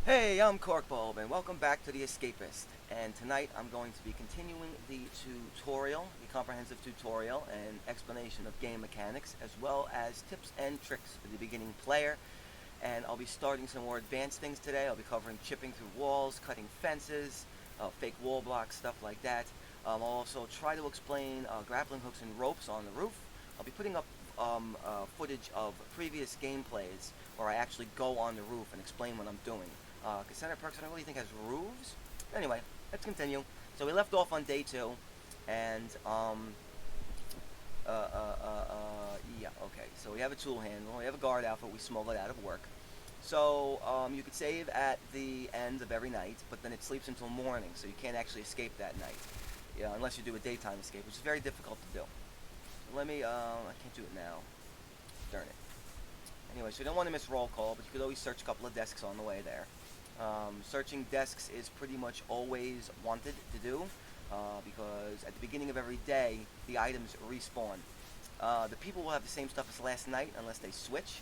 Hey, I'm Corkbulb, and welcome back to the Escapist. And tonight I'm going to be continuing the tutorial, the comprehensive tutorial and explanation of game mechanics, as well as tips and tricks for the beginning player. And I'll be starting some more advanced things today. I'll be covering chipping through walls, cutting fences, fake wall blocks, stuff like that. I'll also try to explain grappling hooks and ropes on the roof. I'll be putting up footage of previous gameplays where I actually go on the roof and explain what I'm doing. Because Center Perks I don't really think has roofs. Anyway, let's continue. So we left off on day 2, and yeah, okay. So we have a tool handle, we have a guard outfit, we smuggled it out of work. So you could save at the end of every night, but then it sleeps until morning, so you can't actually escape that night. Yeah, unless you do a daytime escape, which is very difficult to do. So let me, I can't do it now. Darn it. Anyway, so you don't want to miss roll call, but you could always search a couple of desks on the way there. Searching desks is pretty much always wanted to do because at the beginning of every day, the items respawn. The people will have the same stuff as last night unless they switch.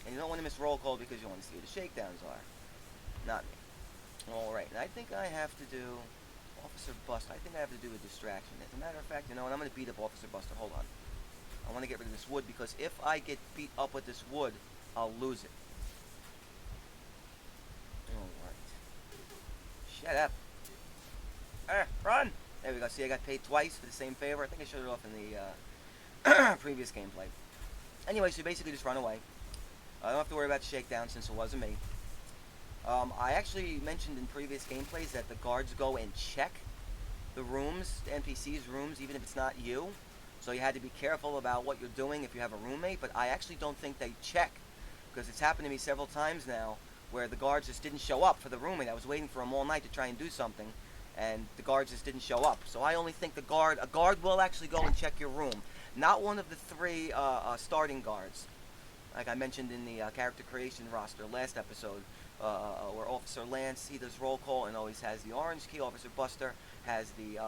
And you don't want to miss roll call because you want to see what the shakedowns are. Not me. Alright, and I think I have to do Officer Buster. I think I have to do a distraction. As a matter of fact, you know what? I'm going to beat up Officer Buster. Hold on. I want to get rid of this wood because if I get beat up with this wood, I'll lose it. Alright. Shut up. Run! There we go. See, I got paid twice for the same favor. I think I showed it off in the previous gameplay. Anyway, so you basically just run away. I don't have to worry about the shakedown since it wasn't me. I actually mentioned in previous gameplays that the guards go and check the rooms, the NPC's rooms, even if it's not you. So you had to be careful about what you're doing if you have a roommate, but I actually don't think they check, because it's happened to me several times now where the guards just didn't show up for the roommate. I was waiting for them all night to try and do something, and the guards just didn't show up. So I only think a guard will actually go and check your room, not one of the 3 starting guards, like I mentioned in the character creation roster last episode, where Officer Lance, he does roll call and always has the orange key. Officer Buster has the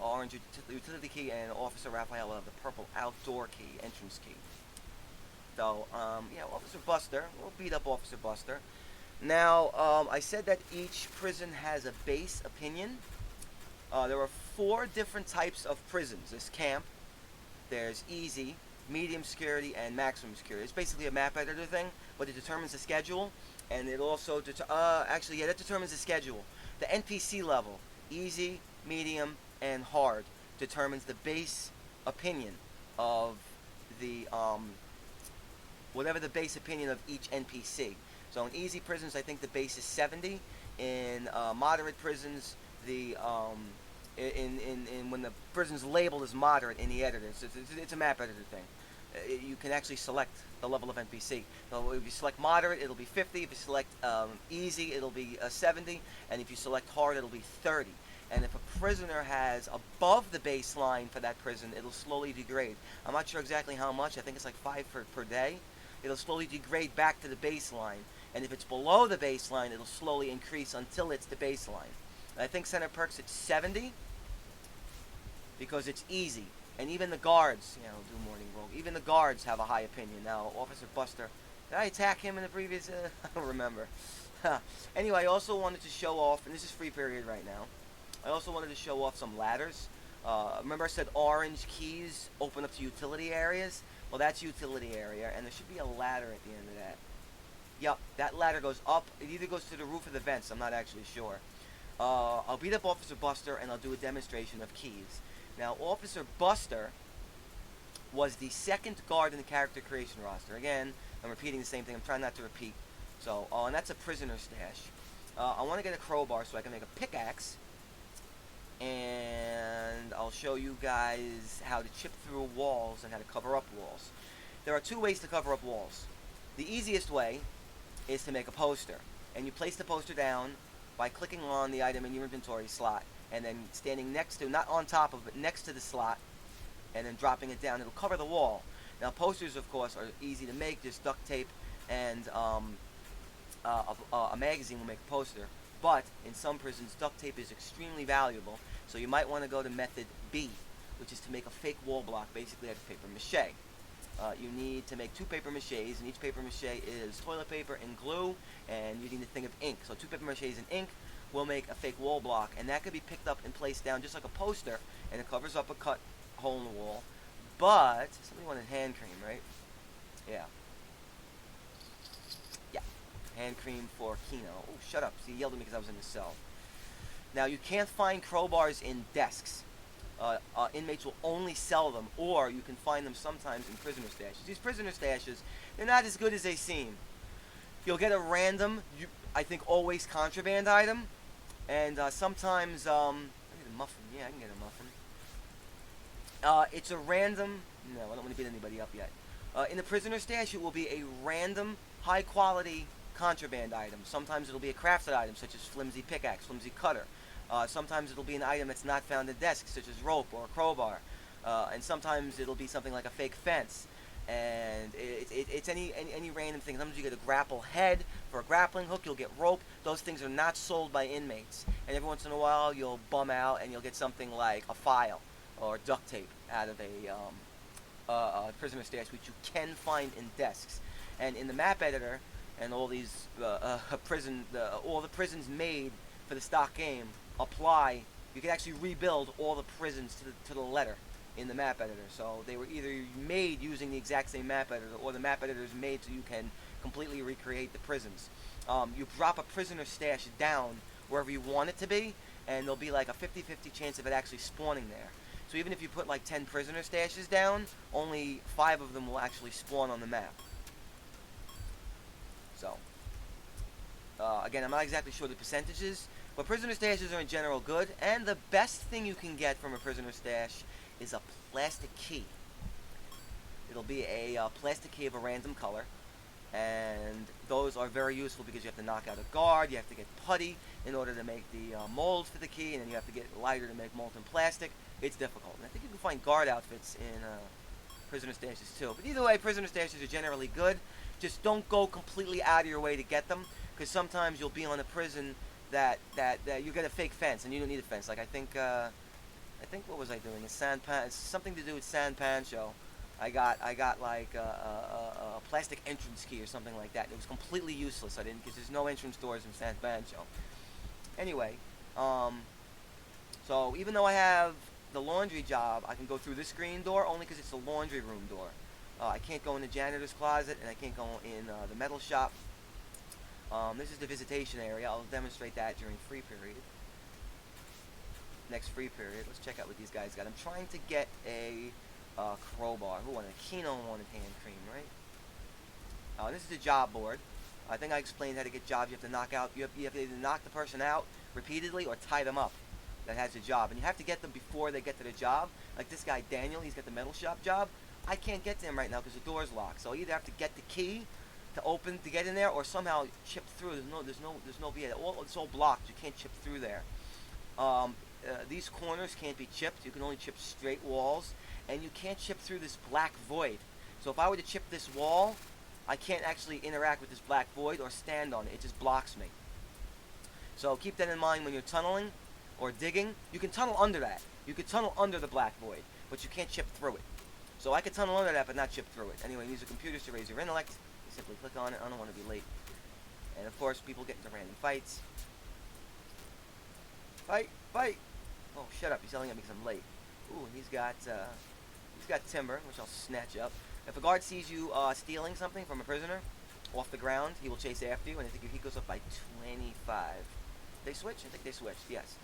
orange utility key, and Officer Raphael will have the purple outdoor key, entrance key. So, yeah, Officer Buster, we'll beat up Officer Buster. Now, I said that each prison has a base opinion. There are 4 different types of prisons. There's camp, there's easy, medium security, and maximum security. It's basically a map editor thing, but it determines the schedule, and it also, actually, yeah, that determines the schedule. The NPC level, easy, medium, and hard, determines the base opinion of the, whatever the base opinion of each NPC. So in easy prisons, I think the base is 70. In moderate prisons, the when the prison's labeled as moderate in the editor, it's a map editor thing. You can actually select the level of NPC. So if you select moderate, it'll be 50. If you select easy, it'll be 70. And if you select hard, it'll be 30. And if a prisoner has above the baseline for that prison, it'll slowly degrade. I'm not sure exactly how much. I think it's like 5 per day. It'll slowly degrade back to the baseline. And if it's below the baseline, it'll slowly increase until it's the baseline. And I think Center Perks at 70 because it's easy. And even the guards, you know, do morning roll. Even the guards have a high opinion. Now, Officer Buster, did I attack him in the previous? I don't remember. Anyway, I also wanted to show off, and this is free period right now. I also wanted to show off some ladders. Remember I said orange keys open up to utility areas? Well, that's utility area, and there should be a ladder at the end of that. Yep, that ladder goes up. It either goes to the roof of the vents. I'm not actually sure. I'll beat up Officer Buster, and I'll do a demonstration of keys. Now, Officer Buster was the 2nd guard in the character creation roster. Again, I'm repeating the same thing. I'm trying not to repeat. So, and that's a prisoner stash. I want to get a crowbar so I can make a pickaxe. And I'll show you guys how to chip through walls and how to cover up walls. There are 2 ways to cover up walls. The easiest way is to make a poster. And you place the poster down by clicking on the item in your inventory slot and then standing next to, not on top of, but next to the slot, and then dropping it down. It'll cover the wall. Now, posters, of course, are easy to make. Just duct tape and a magazine will make a poster. But in some prisons, duct tape is extremely valuable, so you might want to go to method B, which is to make a fake wall block, basically out of paper mache. You need to make 2 paper maches, and each paper mache is toilet paper and glue, and you need a thing of ink. So 2 paper maches and ink will make a fake wall block, and that could be picked up and placed down just like a poster, and it covers up a cut hole in the wall. But somebody wanted hand cream, right? Yeah. Yeah. Hand cream for Kino. Oh, shut up. See, he yelled at me because I was in the cell. Now, you can't find crowbars in desks. Inmates will only sell them, or you can find them sometimes in prisoner stashes. These prisoner stashes, they're not as good as they seem. You'll get a random, I think always contraband item, and sometimes, I need a muffin. Yeah, I can get a muffin. It's a random, no, I don't want to beat anybody up yet. In the prisoner stash, it will be a random, high-quality contraband item. Sometimes it'll be a crafted item, such as Flimsy Pickaxe, Flimsy Cutter. Sometimes it'll be an item that's not found in desks, such as rope or a crowbar. And sometimes it'll be something like a fake fence. And it's any random thing. Sometimes you get a grapple head for a grappling hook. You'll get rope. Those things are not sold by inmates. And every once in a while, you'll bum out and you'll get something like a file or duct tape out of a prisoner stash, which you can find in desks. And in the map editor and all these all the prisons made for the stock game apply. You can actually rebuild all the prisons to the letter in the map editor. So they were either made using the exact same map editor, or the map editor is made so you can completely recreate the prisons. You drop a prisoner stash down wherever you want it to be, and there'll be like a 50-50 chance of it actually spawning there. So even if you put like 10 prisoner stashes down, only 5 of them will actually spawn on the map. So, again, I'm not exactly sure the percentages, but prisoner stashes are in general good, and the best thing you can get from a prisoner stash is a plastic key. It'll be a plastic key of a random color, and those are very useful because you have to knock out a guard, you have to get putty in order to make the molds for the key, and then you have to get lighter to make molten plastic. It's difficult, and I think you can find guard outfits in prisoner stashes too. But either way, prisoner stashes are generally good. Just don't go completely out of your way to get them, because sometimes you'll be on a prison that you get a fake fence, and you don't need a fence. Like I think what was I doing? It's something to do with San Pancho. I got like a plastic entrance key or something like that. It was completely useless. I didn't, because there's no entrance doors in San Pancho. Anyway, so even though I have the laundry job, I can go through this green door only because it's the laundry room door. I can't go in the janitor's closet, and I can't go in the metal shop. This is the visitation area. I'll demonstrate that during free period. Next free period. Let's check out what these guys got. I'm trying to get a crowbar. Who wanted? Kino wanted hand cream, right? This is the job board. I think I explained how to get jobs. You have to knock out. You have to either knock the person out repeatedly or tie them up. That has a job, and you have to get them before they get to the job. Like this guy Daniel, he's got the metal shop job. I can't get to him right now because the door's locked. So I either have to get the key to get in there, or somehow chip through. There's no via. It's all blocked. You can't chip through there. These corners can't be chipped. You can only chip straight walls, and you can't chip through this black void. So if I were to chip this wall, I can't actually interact with this black void or stand on it. It just blocks me. So keep that in mind when you're tunneling or digging. You can tunnel under that. You could tunnel under the black void, but you can't chip through it. So I could tunnel under that, but not chip through it. Anyway, use the computers to raise your intellect. You simply click on it. I don't want to be late. And of course, people get into random fights. Fight! Fight! Oh, shut up! He's yelling at me because I'm late. Ooh, and he's got timber, which I'll snatch up. If a guard sees you stealing something from a prisoner off the ground, he will chase after you, and I think he goes up by 25. They switch? I think they switched. Yes.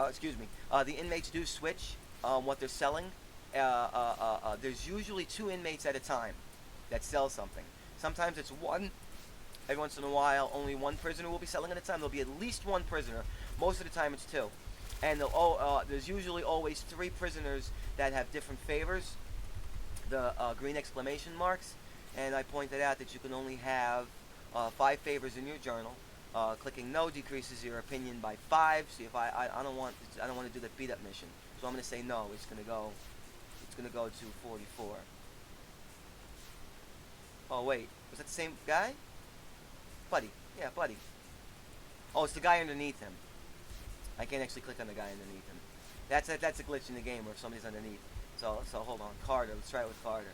Excuse me. The inmates do switch what they're selling. There's usually 2 inmates at a time that sell something. Sometimes it's 1. Every once in a while, only 1 prisoner will be selling at a time. There'll be at least 1 prisoner. Most of the time, it's 2. And there's usually always 3 prisoners that have different favors. The green exclamation marks. And I pointed out that you can only have 5 favors in your journal. Clicking no decreases your opinion by 5. See, if I don't want to do the beat up mission, so I'm going to say no. It's going to go to 44. Oh wait, was that the same guy? Buddy, yeah, Buddy. Oh, it's the guy underneath him. I can't actually click on the guy underneath him. That's a glitch in the game where if somebody's underneath. So hold on, Carter. Let's try it with Carter.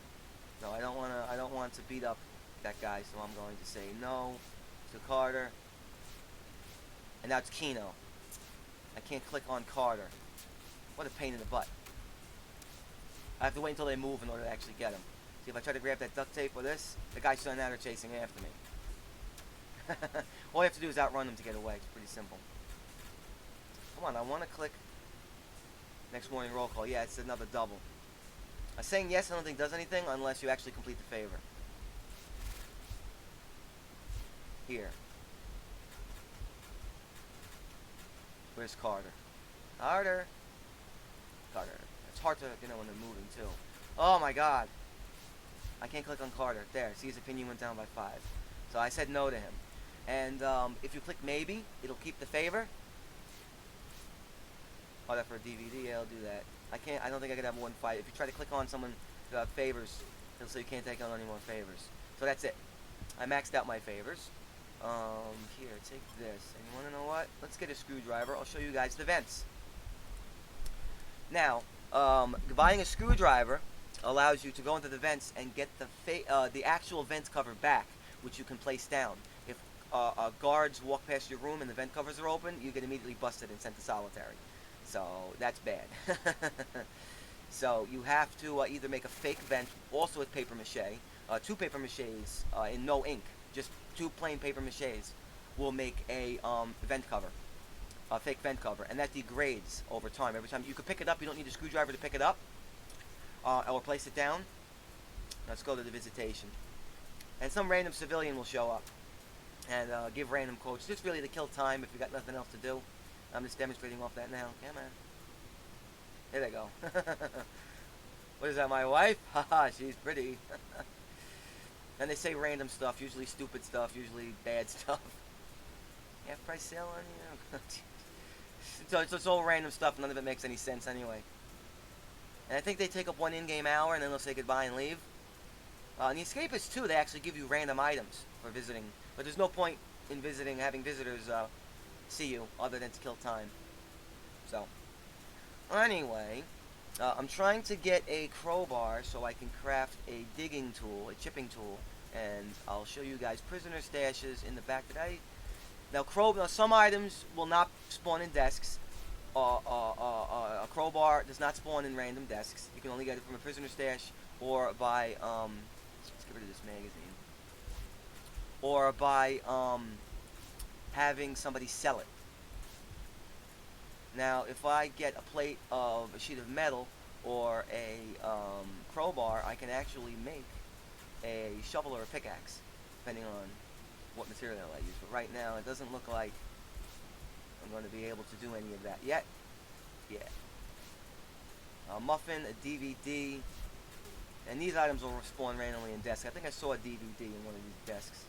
No, I don't wanna. I don't want to beat up that guy, so I'm going to say no to Carter. And now it's Kino. I can't click on Carter. What a pain in the butt. I have to wait until they move in order to actually get him. See, if I try to grab that duct tape or this, the guy's still out there chasing after me. All you have to do is outrun them to get away. It's pretty simple. Come on, I want to click next morning roll call. Yeah, it's another double. Saying yes I don't think does anything unless you actually complete the favor. Here. Where's Carter? Carter. It's hard to, when they're moving too. Oh my god. I can't click on Carter. There. See, his opinion went down by 5. So I said no to him. And if you click maybe, it'll keep the favor. Oh, that for a DVD? Yeah, I'll do that. I don't think I could have one fight. If you try to click on someone who have favors, it'll say you can't take on any more favors. So that's it. I maxed out my favors. Here, take this. And you want to know what? Let's get a screwdriver. I'll show you guys the vents. Now, buying a screwdriver allows you to go into the vents and get the actual vent cover back, which you can place down. If guards walk past your room and the vent covers are open, you get immediately busted and sent to solitary. So that's bad. So you have to either make a fake vent, also with paper mache, 2 paper maches in no ink, just 2 plain paper maches will make a vent cover, a fake vent cover, and that degrades over time. Every time you could pick it up, you don't need a screwdriver to pick it up or place it down. Let's go to the visitation, and some random civilian will show up and give random quotes, just really to kill time if you got nothing else to do. I'm just demonstrating off that now. Come on. Here they go. What is that, my wife? Haha, she's pretty. And they say random stuff, usually stupid stuff, usually bad stuff. Half price sale on you? So it's all random stuff, none of it makes any sense anyway. And I think they take up 1 in-game hour and then they'll say goodbye and leave. In the Escapists too, they actually give you random items for visiting. But there's no point in having visitors see you other than to kill time. So anyway, I'm trying to get a crowbar so I can craft a digging tool, a chipping tool, and I'll show you guys prisoner stashes in the back today. Now some items will not spawn in desks. A crowbar does not spawn in random desks. You can only get it from a prisoner stash or by let's get rid of this magazine, or by having somebody sell it. Now, if I get a sheet of metal or a crowbar, I can actually make a shovel or a pickaxe, depending on what material I use. But right now, it doesn't look like I'm going to be able to do any of that yet. Yeah. A muffin, a DVD, and these items will spawn randomly in desks. I think I saw a DVD in one of these desks.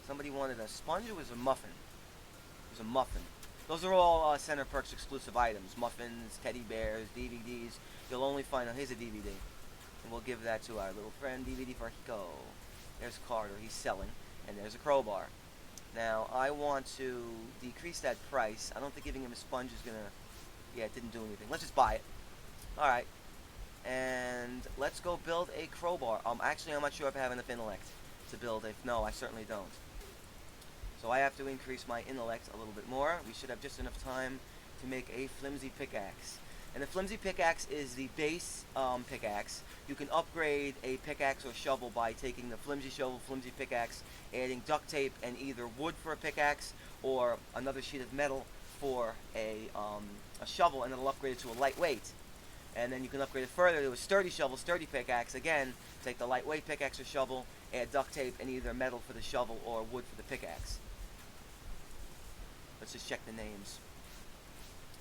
Somebody wanted a sponge. It was a muffin. It was a muffin. Those are all Center Perks exclusive items. Muffins, teddy bears, DVDs. You'll only find... here's a DVD. And we'll give that to our little friend. DVD for Hiko. There's Carter. He's selling. And there's a crowbar. Now, I want to decrease that price. I don't think giving him a sponge is going to... Yeah, it didn't do anything. Let's just buy it. Alright. And let's go build a crowbar. Actually, I'm not sure if I have enough intellect to build a... No, I certainly don't. So I have to increase my intellect a little bit more. We should have just enough time to make a Flimsy Pickaxe. And the Flimsy Pickaxe is the base pickaxe. You can upgrade a pickaxe or shovel by taking the Flimsy Shovel, Flimsy Pickaxe, adding duct tape and either wood for a pickaxe or another sheet of metal for a shovel, and it'll upgrade it to a lightweight. And then you can upgrade it further to a sturdy shovel, sturdy pickaxe. Again, take the lightweight pickaxe or shovel, add duct tape and either metal for the shovel or wood for the pickaxe. Let's just check the names.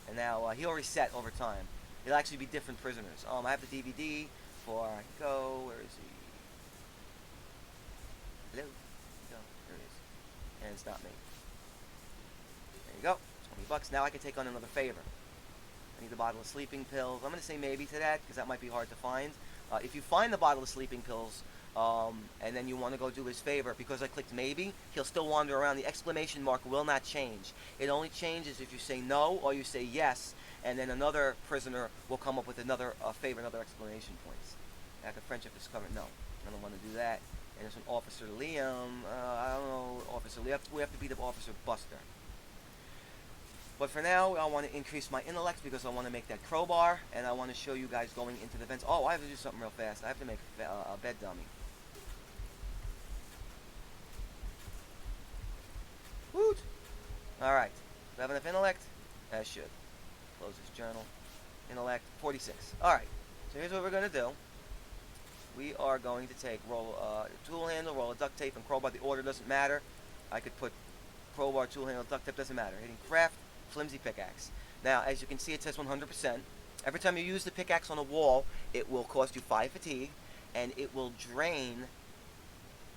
And now he'll reset over time. It'll actually be different prisoners. I have the DVD for Hiko. Where is he? Hello? No, there he is. And it's not me. There you go. 20 bucks. Now I can take on another favor. I need a bottle of sleeping pills. I'm going to say maybe to that because that might be hard to find. If you find the bottle of sleeping pills, and then you want to go do his favor, because I clicked maybe, he'll still wander around. The exclamation mark will not change. It only changes if you say no or you say yes, and then another prisoner will come up with another favor, another exclamation points. Act of friendship discovered. No, I don't want to do that. And there's an Officer Liam. I don't know, Officer Liam. We have to beat up Officer Buster. But for now, I want to increase my intellect because I want to make that crowbar, and I want to show you guys going into the vents. Oh, I have to do something real fast. I have to make a bed dummy. Woot! Alright. Do I have enough intellect? I should. Close this journal. Intellect, 46. Alright. So here's what we're going to do. We are going to take tool handle, roll of duct tape, and crowbar. The order doesn't matter. I could put crowbar, tool handle, duct tape, doesn't matter. Hitting craft, flimsy pickaxe. Now, as you can see, it says 100%. Every time you use the pickaxe on a wall, it will cost you 5 fatigue, and it will drain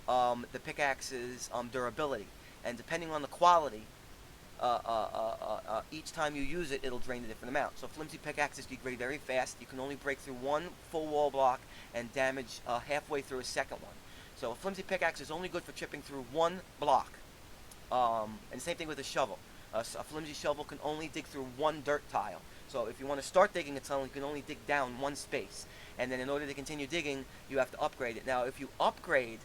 the pickaxe's durability. And depending on the quality, each time you use it, it'll drain a different amount. So flimsy pickaxes degrade very fast. You can only break through one full wall block and damage halfway through a second one. So a flimsy pickaxe is only good for chipping through one block. And same thing with a shovel. A flimsy shovel can only dig through one dirt tile. So if you want to start digging a tunnel, you can only dig down one space. And then in order to continue digging, you have to upgrade it. Now, if you upgrade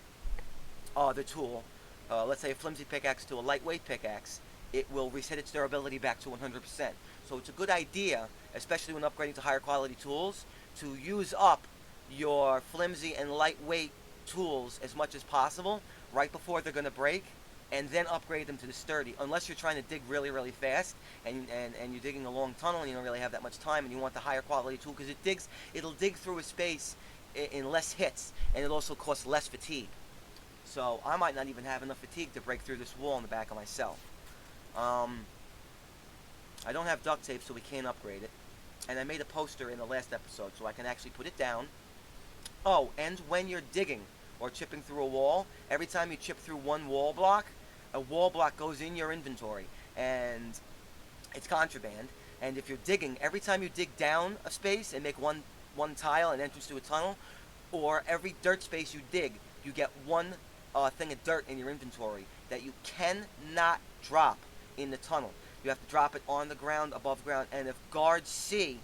the tool, let's say a flimsy pickaxe to a lightweight pickaxe, it will reset its durability back to 100%. So it's a good idea, especially when upgrading to higher quality tools, to use up your flimsy and lightweight tools as much as possible right before they're going to break, and then upgrade them to the sturdy, unless you're trying to dig really, really fast, and you're digging a long tunnel and you don't really have that much time, and you want the higher quality tool, because it'll dig through a space in less hits, and it also costs less fatigue. So I might not even have enough fatigue to break through this wall in the back of myself. I don't have duct tape, so we can't upgrade it. And I made a poster in the last episode, so I can actually put it down. Oh, and when you're digging or chipping through a wall, every time you chip through one wall block, a wall block goes in your inventory, and it's contraband. And if you're digging, every time you dig down a space and make one tile, an entrance to a tunnel, or every dirt space you dig, you get one thing of dirt in your inventory that you cannot drop in the tunnel. You have to drop it on the ground, above ground, and if guards see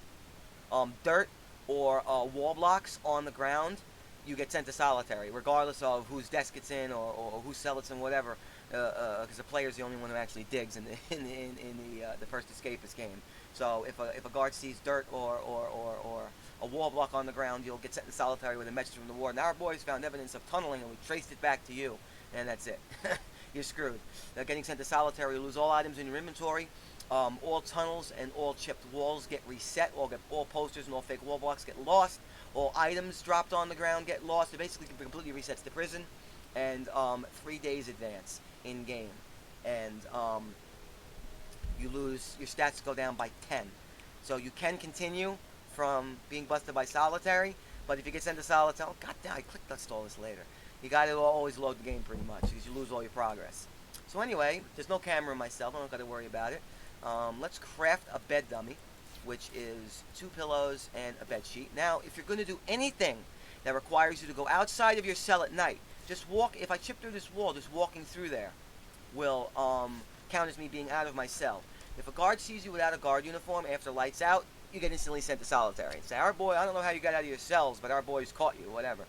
dirt or wall blocks on the ground, you get sent to solitary, regardless of whose desk it's in or whose cell it's in, whatever, because the player's the only one who actually digs in the first Escapist game. So if a guard sees dirt or a wall block on the ground, you'll get sent to solitary with a message from the warden. Our boys found evidence of tunneling, and we traced it back to you, and that's it. You're screwed. Now, getting sent to solitary, you lose all items in your inventory. All tunnels and all chipped walls get reset. All posters and all fake wall blocks get lost. All items dropped on the ground get lost. It basically completely resets the prison. And 3 days advance in game. And you lose, your stats go down by 10. So you can continue from being busted by solitary, but if you get sent to solitary, oh god damn, I clicked all this later. You got to always load the game pretty much because you lose all your progress. So anyway, there's no camera myself. I don't got to worry about it. Let's craft a bed dummy, which is 2 pillows and a bed sheet. Now, if you're going to do anything that requires you to go outside of your cell at night, just walk. If I chip through this wall, just walking through there will count as me being out of my cell. If a guard sees you without a guard uniform after lights out, you get instantly sent to solitary. Say, our boy, I don't know how you got out of your cells, but our boys caught you, whatever.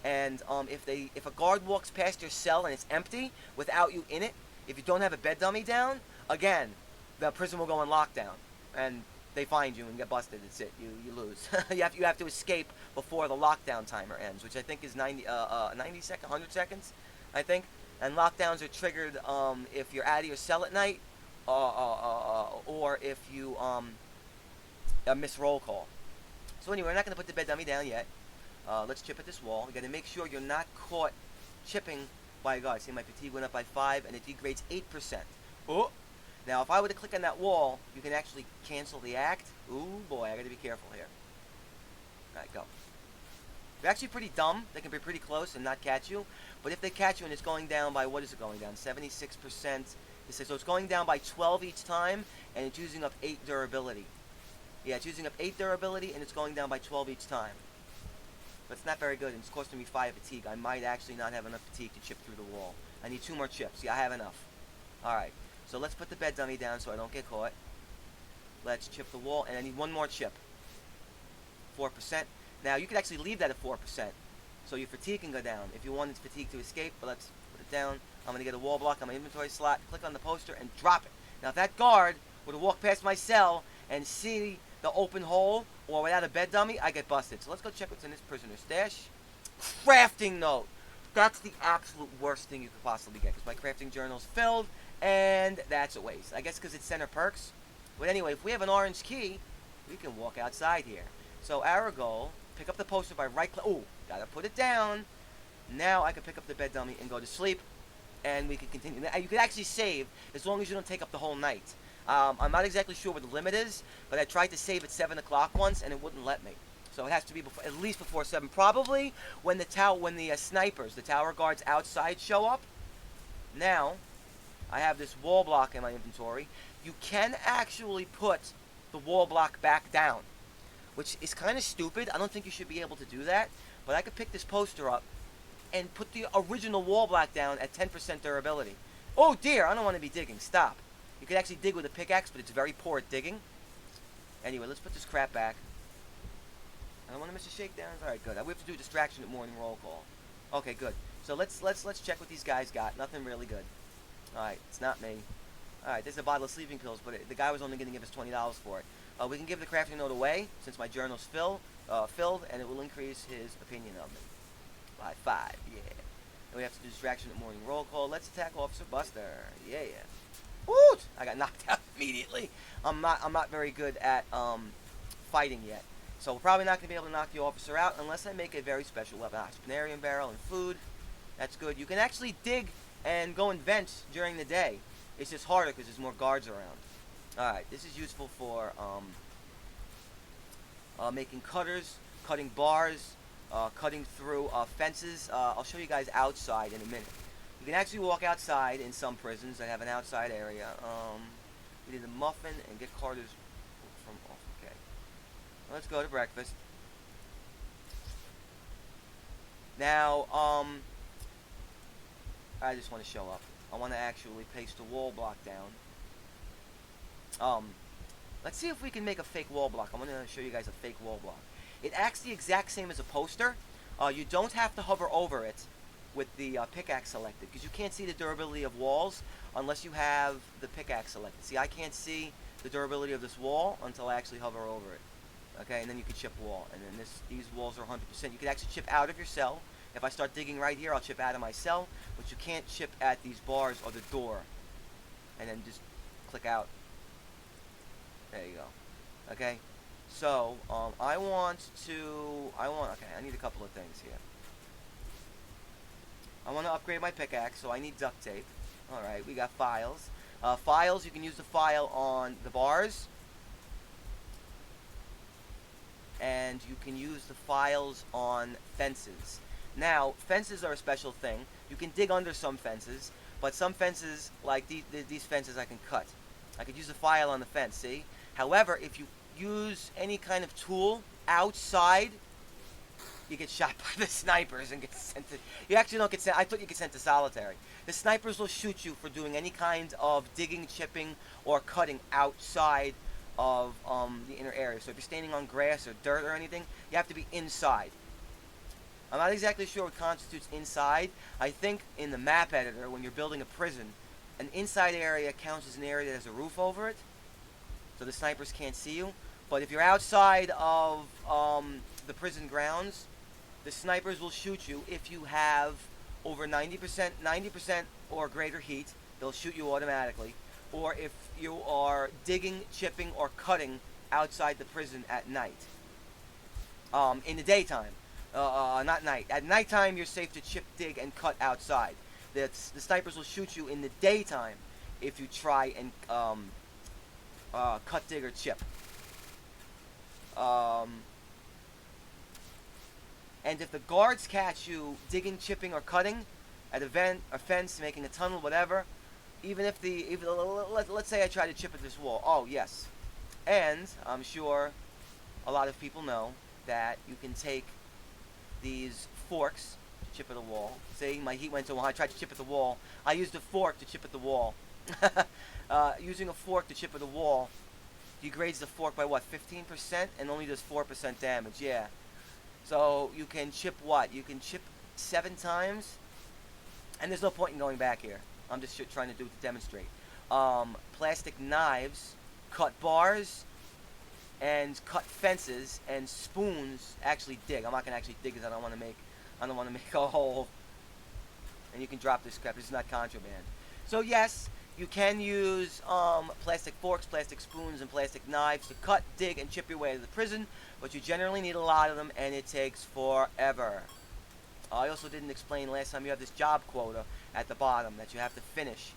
And if a guard walks past your cell and it's empty without you in it, if you don't have a bed dummy down, again, the prison will go on lockdown, and they find you and get busted. That's it. You lose. you have to escape before the lockdown timer ends, which I think is 90 seconds, 100 seconds, I think. And lockdowns are triggered if you're out of your cell at night, or if you miss roll call. So anyway, we're not going to put the bed dummy down yet. Let's chip at this wall. You got to make sure you're not caught chipping by a guard. See, my fatigue went up by 5, and it degrades 8%. Oh! Now, if I were to click on that wall, you can actually cancel the act. Ooh, boy, I got to be careful here. All right, go. They're actually pretty dumb. They can be pretty close and not catch you. But if they catch you and it's going down by, what is it going down? 76%. So it's going down by 12 each time, and it's using up 8 durability. Yeah, it's using up 8 durability, and it's going down by 12 each time. But it's not very good, and it's costing me 5 fatigue. I might actually not have enough fatigue to chip through the wall. I need 2 more chips. Yeah, I have enough. Alright, so let's put the bed dummy down so I don't get caught. Let's chip the wall, and I need 1 more chip. 4%. Now, you could actually leave that at 4%, so your fatigue can go down if you wanted fatigue to escape, but let's put it down. I'm going to get a wall block on my inventory slot, click on the poster, and drop it. Now, if that guard were to walk past my cell and see the open hole or without a bed dummy, I get busted. So let's go check what's in this prisoner's stash. Crafting note. That's the absolute worst thing you could possibly get, because my crafting journal's filled, and that's a waste. I guess because it's center perks. But anyway, if we have an orange key, we can walk outside here. So our goal, pick up the poster by right-click. Oh, gotta put it down. Now I can pick up the bed dummy and go to sleep, and we can continue. Now, you can actually save as long as you don't take up the whole night. I'm not exactly sure what the limit is, but I tried to save at 7 o'clock once, and it wouldn't let me. So it has to be before, at least before 7. Probably when the snipers, the tower guards outside show up. Now, I have this wall block in my inventory. You can actually put the wall block back down, which is kind of stupid. I don't think you should be able to do that. But I could pick this poster up and put the original wall block down at 10% durability. Oh dear, I don't want to be digging. Stop. You could actually dig with a pickaxe, but it's very poor at digging. Anyway, let's put this crap back. I don't want to miss the shakedowns. All right, good. We have to do a distraction at morning roll call. Okay, good. So let's check what these guys got. Nothing really good. All right, it's not me. All right, there's a bottle of sleeping pills, but the guy was only going to give us $20 for it. We can give the crafting note away since my journal's filled, and it will increase his opinion of me by 5. Yeah. And we have to do distraction at morning roll call. Let's attack Officer Buster. Yeah. Woot! I got knocked out immediately. I'm not very good at fighting yet. So we're probably not going to be able to knock the officer out unless I make a very special weapon. Spinarium barrel and food. That's good. You can actually dig and go in vents during the day. It's just harder because there's more guards around. Alright, this is useful for making cutters, cutting bars, cutting through fences. I'll show you guys outside in a minute. You can actually walk outside in some prisons that have an outside area. We need a muffin and get Carter's book from off. Okay. Let's go to breakfast. Now, I just want to show up. I want to actually paste a wall block down. Let's see if we can make a fake wall block. I'm going to show you guys a fake wall block. It acts the exact same as a poster. You don't have to hover over it with the pickaxe selected, because you can't see the durability of walls unless you have the pickaxe selected. See, I can't see the durability of this wall until I actually hover over it. Okay, and then you can chip wall, and then these walls are 100%. You can actually chip out of your cell. If I start digging right here, I'll chip out of my cell, but you can't chip at these bars or the door. And then just click out. There you go. Okay, so I need a couple of things here. I want to upgrade my pickaxe, so I need duct tape. Alright, we got files. Files, you can use the file on the bars. And you can use the files on fences. Now, fences are a special thing. You can dig under some fences, but some fences, like these fences, I can cut. I could use the file on the fence, see? However, if you use any kind of tool outside, you get shot by the snipers and get sent to... You actually don't get sent... I thought you get sent to solitary. The snipers will shoot you for doing any kind of digging, chipping, or cutting outside of the inner area. So if you're standing on grass or dirt or anything, you have to be inside. I'm not exactly sure what constitutes inside. I think in the map editor, when you're building a prison, an inside area counts as an area that has a roof over it, so the snipers can't see you. But if you're outside of the prison grounds, the snipers will shoot you if you have over 90% or greater heat. They'll shoot you automatically. Or if you are digging, chipping, or cutting outside the prison at night. In the daytime. Not night. At nighttime, you're safe to chip, dig, and cut outside. The snipers will shoot you in the daytime if you try and cut, dig, or chip. And if the guards catch you digging, chipping, or cutting at a fence, making a tunnel, whatever, let's say I try to chip at this wall. Oh, yes. And I'm sure a lot of people know that you can take these forks to chip at a wall. See, my heat went so high, I tried to chip at the wall. I used a fork to chip at the wall. Using a fork to chip at the wall degrades the fork by what, 15%? And only does 4% damage, yeah. So you can chip what? You can chip 7 times, and there's no point in going back here. I'm just trying to do it to demonstrate. Plastic knives, cut bars, and cut fences, and spoons actually dig. I'm not gonna actually dig because I don't want to make a hole. And you can drop this crap. This is not contraband. So yes, you can use plastic forks, plastic spoons, and plastic knives to cut, dig, and chip your way to the prison, but you generally need a lot of them, and it takes forever. I also didn't explain last time, you have this job quota at the bottom that you have to finish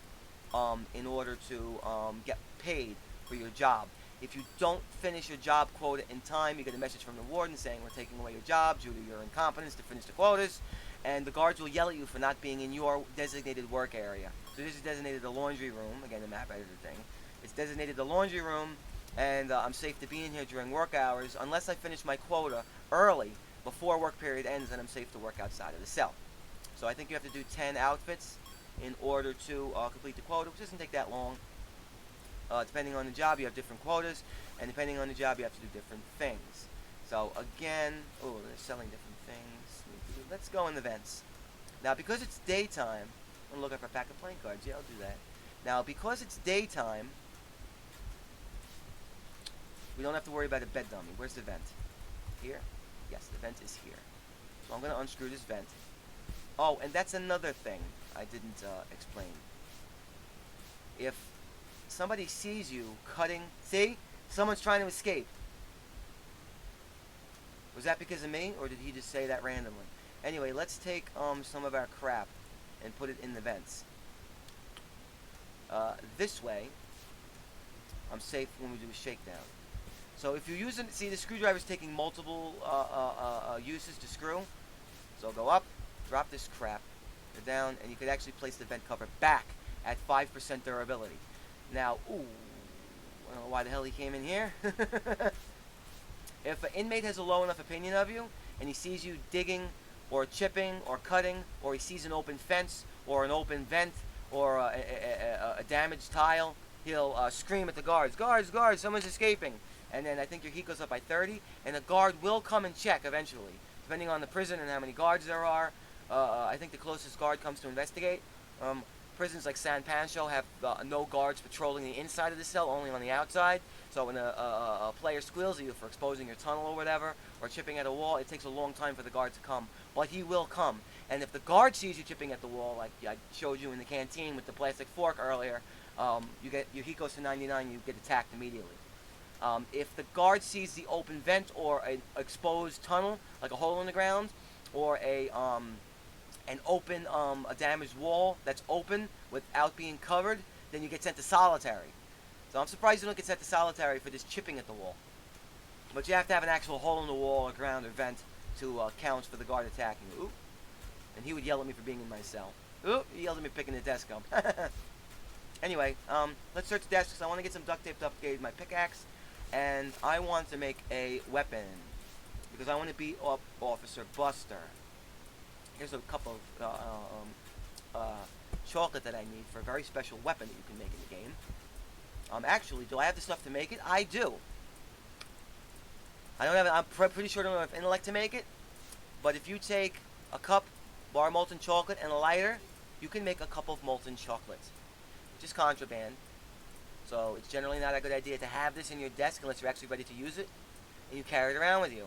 in order to get paid for your job. If you don't finish your job quota in time, you get a message from the warden saying we're taking away your job due to your incompetence to finish the quotas, and the guards will yell at you for not being in your designated work area. So this is designated the laundry room, again the map editor thing. It's designated the laundry room, and I'm safe to be in here during work hours unless I finish my quota early before work period ends, and I'm safe to work outside of the cell. So I think you have to do 10 outfits in order to complete the quota, which doesn't take that long. Depending on the job, you have different quotas, and depending on the job, you have to do different things. So again, oh, they're selling different things. Let's go in the vents. Now, because it's daytime, I'm gonna look up for a pack of playing cards. Yeah, I'll do that. Now, because it's daytime, we don't have to worry about a bed dummy. Where's the vent? Here? Yes, the vent is here. So I'm gonna unscrew this vent. Oh, and that's another thing I didn't explain. If somebody sees you cutting, see? Someone's trying to escape. Was that because of me, or did he just say that randomly? Anyway, let's take some of our crap and put it in the vents. This way, I'm safe when we do a shakedown. So if you use it, see the screwdriver's taking multiple uses to screw. So go up, drop this crap, go down, and you could actually place the vent cover back at 5% durability. Now, ooh, I don't know why the hell he came in here. If an inmate has a low enough opinion of you, and he sees you digging, or chipping, or cutting, or he sees an open fence, or an open vent, or a damaged tile, he'll scream at the guards, guards, guards, someone's escaping. And then I think your heat goes up by 30, and the guard will come and check eventually, depending on the prison and how many guards there are. I think the closest guard comes to investigate. Prisons like San Pancho have no guards patrolling the inside of the cell, only on the outside. So when a player squeals at you for exposing your tunnel or whatever, or chipping at a wall, it takes a long time for the guard to come. But he will come. And if the guard sees you chipping at the wall, like I showed you in the canteen with the plastic fork earlier, your heat goes to 99, you get attacked immediately. If the guard sees the open vent or an exposed tunnel, like a hole in the ground, or an open, a damaged wall that's open without being covered, then you get sent to solitary. So I'm surprised you don't get sent to solitary for just chipping at the wall. But you have to have an actual hole in the wall or ground or vent to count for the guard attacking you. Ooh. And he would yell at me for being in my cell. Ooh, he yelled at me for picking the desk up. Anyway, let's search the desk because I want to get some duct tape to upgrade my pickaxe. And I want to make a weapon because I want to beat up Officer Buster. Here's a cup of chocolate that I need for a very special weapon that you can make in the game. Actually, do I have the stuff to make it? I do. I don't have. I'm pretty sure I don't have intellect to make it. But if you take a cup, bar of molten chocolate, and a lighter, you can make a cup of molten chocolate, which is contraband. So it's generally not a good idea to have this in your desk unless you're actually ready to use it, and you carry it around with you.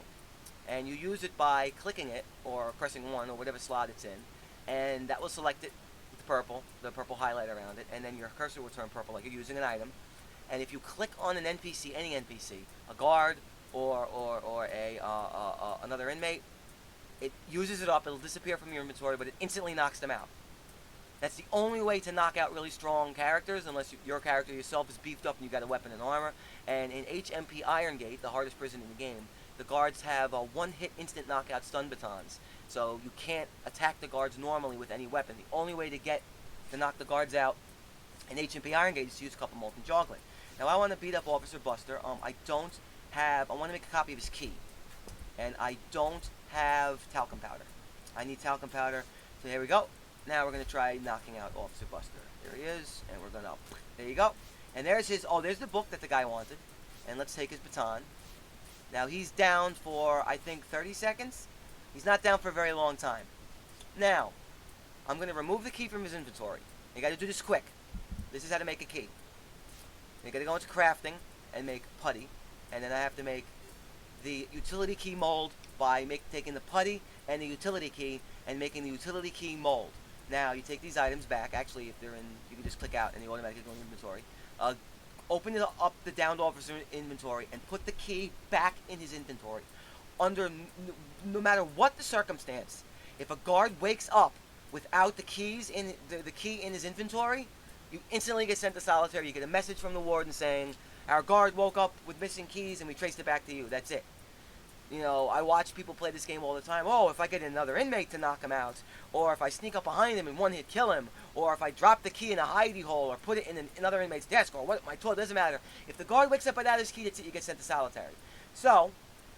And you use it by clicking it or pressing 1 or whatever slot it's in, and that will select it with the purple highlight around it, and then your cursor will turn purple like you're using an item. And if you click on an NPC, any NPC, a guard or another inmate, it uses it up. It'll disappear from your inventory, but it instantly knocks them out. That's the only way to knock out really strong characters, unless your character yourself is beefed up and you got a weapon and armor. And in HMP Iron Gate, the hardest prison in the game, the guards have one-hit instant knockout stun batons. So you can't attack the guards normally with any weapon. The only way to knock the guards out in HMP Iron Gate is to use a cup of molten chocolate. Now I want to beat up Officer Buster. I want to make a copy of his key. And I don't have talcum powder. I need talcum powder. So here we go. Now we're going to try knocking out Officer Buster. There he is. And we're going to... There you go. And there's there's the book that the guy wanted. And let's take his baton. Now he's down for, I think, 30 seconds. He's not down for a very long time. Now, I'm going to remove the key from his inventory. You got to do this quick. This is how to make a key. You got to go into crafting and make putty, and then I have to make the utility key mold by taking the putty and the utility key and making the utility key mold. Now, you take these items back. Actually, if they're in, you can just click out and they automatically go in inventory. Open up the downed officer inventory and put the key back in his inventory. No matter what the circumstance, if a guard wakes up without the keys in the key in his inventory, you instantly get sent to solitary. You get a message from the warden saying, "Our guard woke up with missing keys and we traced it back to you." That's it. You know, I watch people play this game all the time. Oh, if I get another inmate to knock him out, or if I sneak up behind him and one hit kill him, or if I drop the key in a hidey hole, or put it in another inmate's desk, or what my toilet, doesn't matter. If the guard wakes up without his key, that's it, you get sent to solitary. So,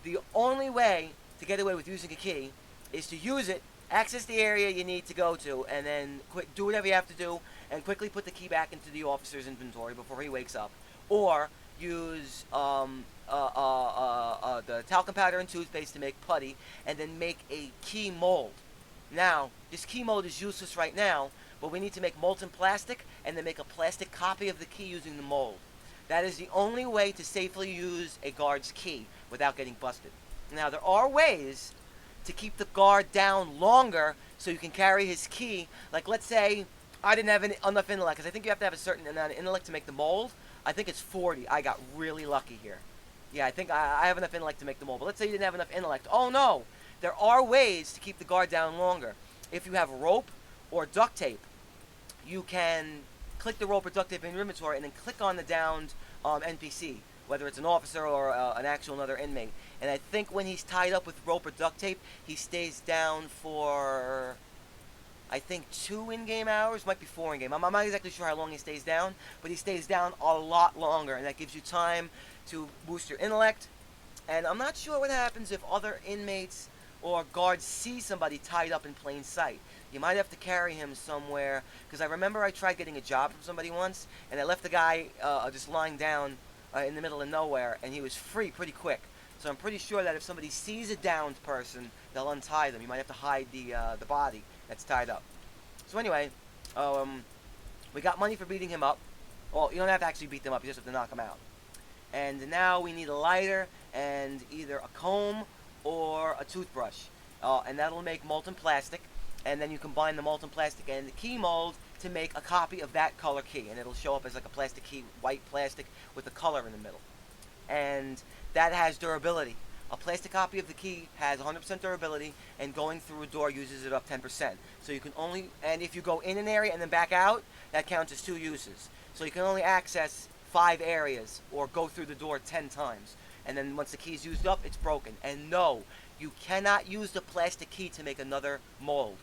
the only way to get away with using a key is to use it, access the area you need to go to, and then do whatever you have to do, and quickly put the key back into the officer's inventory before he wakes up. Or use the talcum powder and toothpaste to make putty, and then make a key mold. Now, this key mold is useless right now, but we need to make molten plastic, and then make a plastic copy of the key using the mold. That is the only way to safely use a guard's key without getting busted. Now, there are ways to keep the guard down longer so you can carry his key. Like, let's say I didn't have enough intellect, because I think you have to have a certain amount of intellect to make the mold. I think it's 40. I got really lucky here. Yeah, I think I have enough intellect to make the mold. But let's say you didn't have enough intellect. Oh, no. There are ways to keep the guard down longer. If you have rope or duct tape, you can click the rope or duct tape in your inventory and then click on the downed NPC, whether it's an officer or an actual another inmate. And I think when he's tied up with rope or duct tape, he stays down for, I think, 2 in-game hours. Might be 4 in-game. I'm not exactly sure how long he stays down, but he stays down a lot longer, and that gives you time to boost your intellect. And I'm not sure what happens if other inmates or guards see somebody tied up in plain sight. You might have to carry him somewhere, because I remember I tried getting a job from somebody once, and I left the guy just lying down in the middle of nowhere, and he was free pretty quick. So I'm pretty sure that if somebody sees a downed person, they'll untie them. You might have to hide the body that's tied up. So anyway, we got money for beating him up. Well, you don't have to actually beat them up, you just have to knock them out. And now we need a lighter and either a comb or a toothbrush. And that'll make molten plastic. And then you combine the molten plastic and the key mold to make a copy of that color key. And it'll show up as like a plastic key, white plastic with a color in the middle. And that has durability. A plastic copy of the key has 100% durability, and going through a door uses it up 10%. So you can only, and if you go in an area and then back out, that counts as 2 uses. So you can only access 5 areas or go through the door 10 times. And then once the key's used up, it's broken. And no, you cannot use the plastic key to make another mold,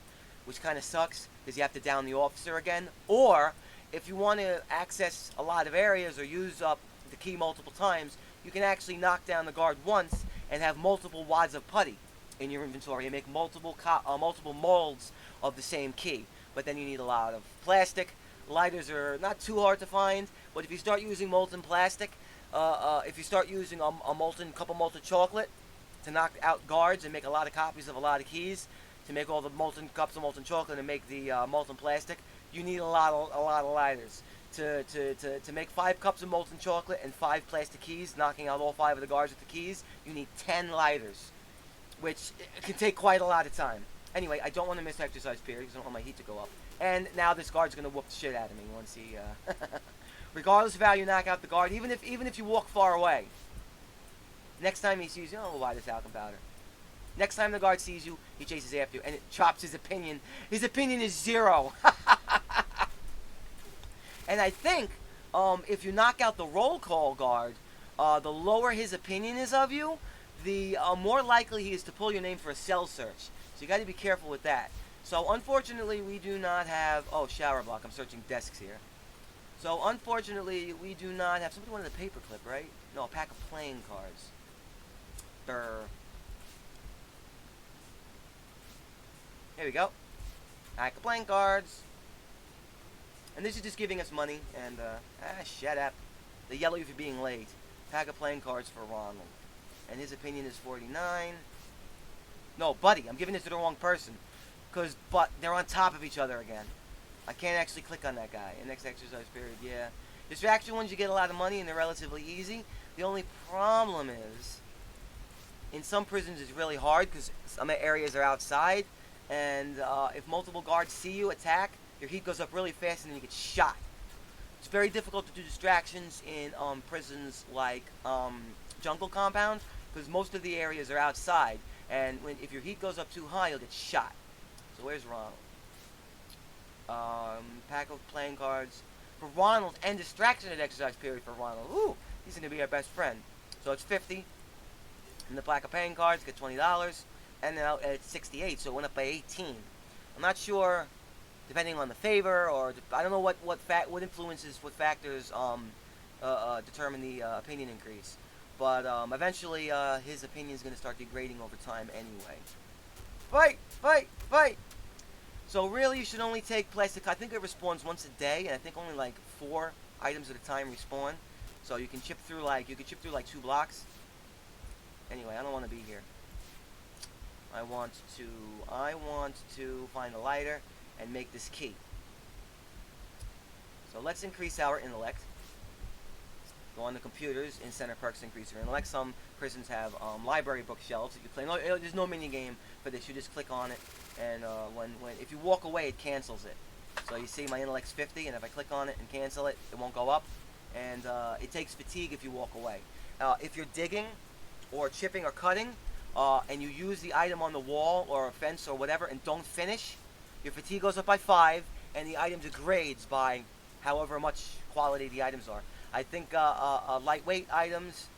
which kind of sucks because you have to down the officer again. Or if you want to access a lot of areas or use up the key multiple times, you can actually knock down the guard once and have multiple wads of putty in your inventory and make multiple molds of the same key. But then you need a lot of plastic. Lighters are not too hard to find, but if you start using molten plastic, if you start using a couple molten chocolate to knock out guards and make a lot of copies of a lot of keys, to make all the molten cups of molten chocolate and make the molten plastic, you need a lot of lighters. To make 5 cups of molten chocolate and 5 plastic keys, knocking out all 5 of the guards with the keys, you need 10 lighters, which can take quite a lot of time. Anyway, I don't want to miss exercise period because I don't want my heat to go up. And now this guard's going to whoop the shit out of me once he... regardless of how you knock out the guard, even if you walk far away, next time he sees you, oh, why the talcum powder? Next time the guard sees you, he chases after you, and it chops his opinion. His opinion is 0. And I think if you knock out the roll call guard, the lower his opinion is of you, the more likely he is to pull your name for a cell search. So you got to be careful with that. So unfortunately, we do not have... Oh, shower block. I'm searching desks here. So unfortunately, we do not have... Somebody wanted a paperclip, right? No, a pack of playing cards. Brr. Here we go. Pack of playing cards. And this is just giving us money. And, shut up. They yell at you for being late. Pack of playing cards for Ronald. And his opinion is 49. No, buddy, I'm giving this to the wrong person. But they're on top of each other again. I can't actually click on that guy. In next exercise period, yeah. Distraction ones, you get a lot of money and they're relatively easy. The only problem is, in some prisons it's really hard because some areas are outside. And if multiple guards see you attack, your heat goes up really fast and then you get shot. It's very difficult to do distractions in prisons like Jungle Compound because most of the areas are outside. And if your heat goes up too high, you'll get shot. So where's Ronald? Pack of playing cards for Ronald and distraction at exercise period for Ronald. Ooh, he's going to be our best friend. So it's 50. And the pack of playing cards get $20. And now it's 68, so it went up by 18. I'm not sure, depending on the favor, or I don't know what influences, what factors determine the opinion increase. But eventually, his opinion is going to start degrading over time anyway. Fight! Fight! Fight! So really, you should only take plastic. I think it respawns once a day, and I think only like 4 items at a time respawn. So you can chip through like 2 blocks. Anyway, I don't want to be here. I want to find a lighter and make this key. So let's increase our intellect. Go on the computers, in center perks, increase your intellect. Some prisons have library bookshelves that you play. No, there's no mini game for this. You just click on it, and if you walk away, it cancels it. So you see my intellect's 50, and if I click on it and cancel it, it won't go up. And it takes fatigue if you walk away. If you're digging, or chipping, or cutting, and you use the item on the wall or a fence or whatever and don't finish, your fatigue goes up by 5, and the item degrades by however much quality the items are. I think lightweight items,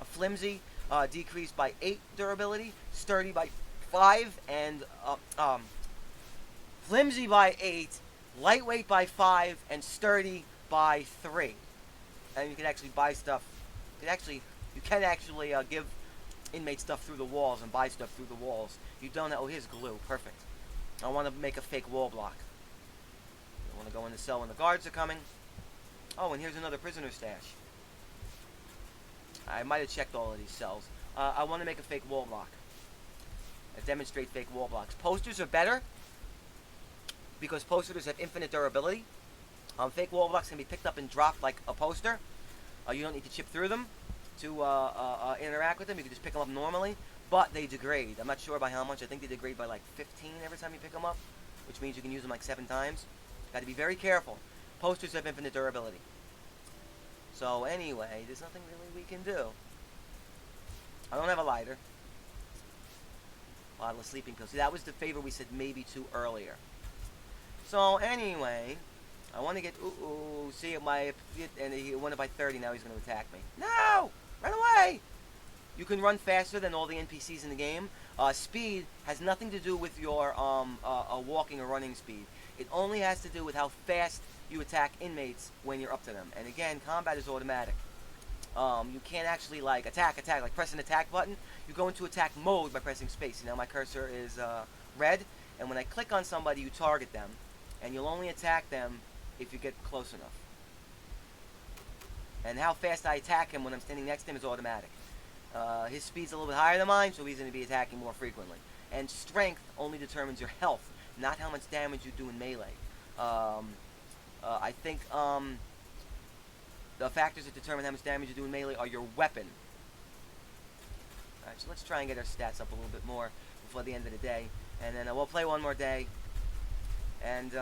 flimsy, decreased by 8 durability, sturdy by 5, and flimsy by 8, lightweight by 5, and sturdy by 3. And you can actually buy stuff. You can actually give inmates stuff through the walls and buy stuff through the walls. You don't know. Oh, here's glue. Perfect. I want to make a fake wall block. I want to go in the cell when the guards are coming. Oh, and here's another prisoner stash. I might have checked all of these cells. I want to make a fake wall block. Demonstrate fake wall blocks. Posters are better because posters have infinite durability. Fake wall blocks can be picked up and dropped like a poster. You don't need to chip through them to interact with them. You can just pick them up normally, but they degrade. I'm not sure by how much. I think they degrade by like 15 every time you pick them up, which means you can use them like 7 times. Got to be very careful. Posters have infinite durability. So anyway, there's nothing really we can do. I don't have a lighter. Bottle of sleeping pills. See, that was the favor we said maybe to earlier. So anyway, I want to get see and he went up by 30. Now he's going to attack me. No, run away! You can run faster than all the NPCs in the game. Speed has nothing to do with your walking or running speed. It only has to do with how fast you attack inmates when you're up to them. And again, combat is automatic. You can't actually like attack, like press an attack button. You go into attack mode by pressing space. Now my cursor is red, and when I click on somebody, you target them, and you'll only attack them if you get close enough. And how fast I attack him when I'm standing next to him is automatic. His speed's a little bit higher than mine, so he's going to be attacking more frequently. And strength only determines your health, not how much damage you do in melee. I think the factors that determine how much damage you do in melee are your weapon. Alright, so let's try and get our stats up a little bit more before the end of the day. And then we'll play one more day. And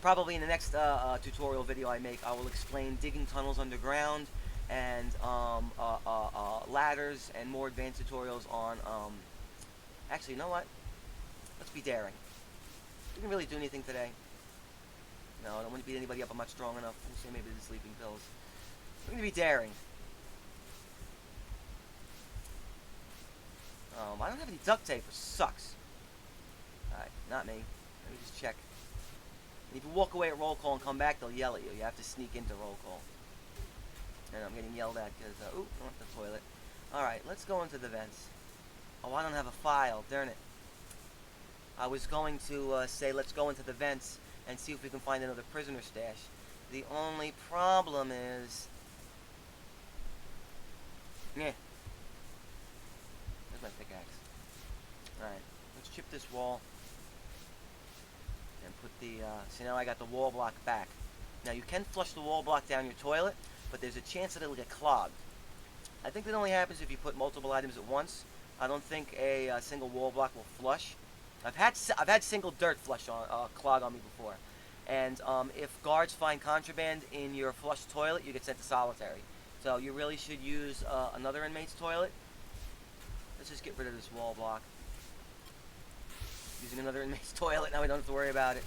probably in the next tutorial video I make, I will explain digging tunnels underground and ladders and more advanced tutorials on... Actually, you know what? Let's be daring. We didn't really do anything today. No, I don't want to beat anybody up. I'm not strong enough. We'll say maybe the sleeping pills. We're going to be daring. I don't have any duct tape, which sucks. Alright, not me. Let me just check. And if you walk away at roll call and come back, they'll yell at you. You have to sneak into roll call. And I'm getting yelled at because, I want the toilet. Alright, let's go into the vents. Oh, I don't have a file. Darn it. I was going to say let's go into the vents and see if we can find another prisoner stash. The only problem is... There's my pickaxe. Alright, let's chip this wall. And put the, see now I got the wall block back. Now you can flush the wall block down your toilet, but there's a chance that it'll get clogged. I think that only happens if you put multiple items at once. I don't think a single wall block will flush. I've had single dirt flush on clog on me before, and if guards find contraband in your flushed toilet, you get sent to solitary. So you really should use another inmate's toilet. Let's just get rid of this wall block. Using another inmate's toilet, now we don't have to worry about it.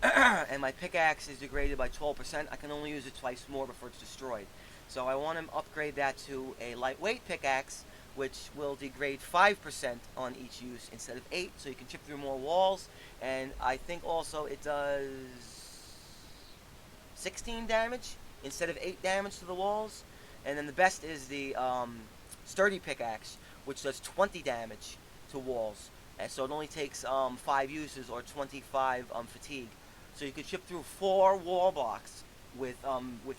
And my pickaxe is degraded by 12%. I can only use it twice more before it's destroyed. So I want to upgrade that to a lightweight pickaxe, which will degrade 5% on each use instead of 8, so you can chip through more walls. And I think also it does 16 damage instead of 8 damage to the walls. And then the best is the sturdy pickaxe, which does 20 damage to walls. And so it only takes 5 uses or 25 fatigue. So you could chip through 4 wall blocks with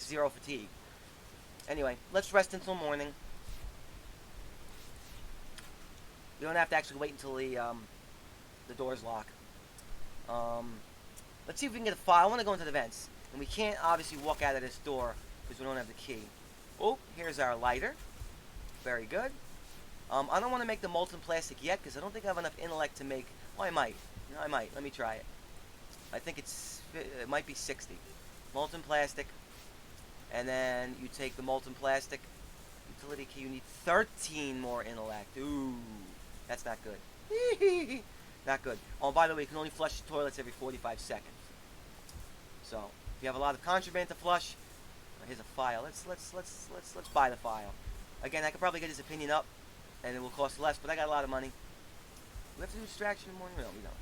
0 fatigue. Anyway, let's rest until morning. You don't have to actually wait until the doors lock. Let's see if we can get a file. I want to go into the vents. And we can't obviously walk out of this door because we don't have the key. Oh, here's our lighter. Very good. I don't want to make the molten plastic yet because I don't think I have enough intellect to make... Well, I might. You know, I might. Let me try it. I think it might be 60. Molten plastic. And then you take the molten plastic. Utility key, you need 13 more intellect. Ooh, that's not good. Not good. Oh, by the way, you can only flush toilets every 45 seconds. So, if you have a lot of contraband to flush, here's a file. Let's buy the file. Again, I could probably get his opinion up, and it will cost less, but I got a lot of money. We have to do distraction in the morning? No, we don't.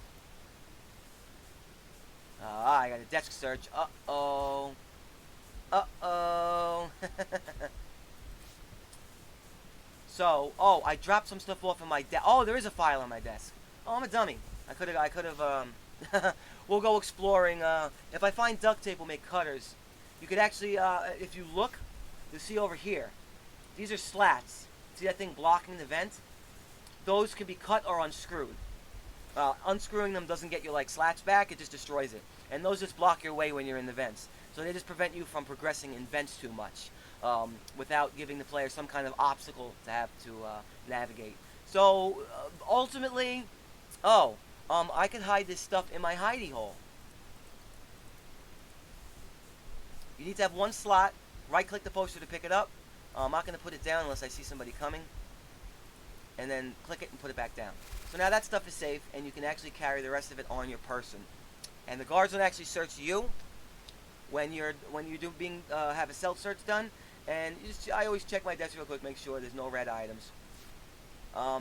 I got a desk search. Uh-oh. Uh-oh. So, oh, I dropped some stuff off on my desk. Oh, there is a file on my desk. Oh, I'm a dummy. I could have, we'll go exploring. If I find duct tape, we'll make cutters. You could actually, if you look, you'll see over here. These are slats. See that thing blocking the vent? Those can be cut or unscrewed. Unscrewing them doesn't get your, like, slats back. It just destroys it. And those just block your way when you're in the vents. So they just prevent you from progressing in vents too much. Without giving the player some kind of obstacle to have to navigate. So, ultimately, I could hide this stuff in my hidey hole. You need to have one slot, right-click the poster to pick it up. I'm not going to put it down unless I see somebody coming. And then click it and put it back down. So now that stuff is safe, and you can actually carry the rest of it on your person. And the guards don't actually search you when you have a self search done. And I always check my desk real quick, make sure there's no red items.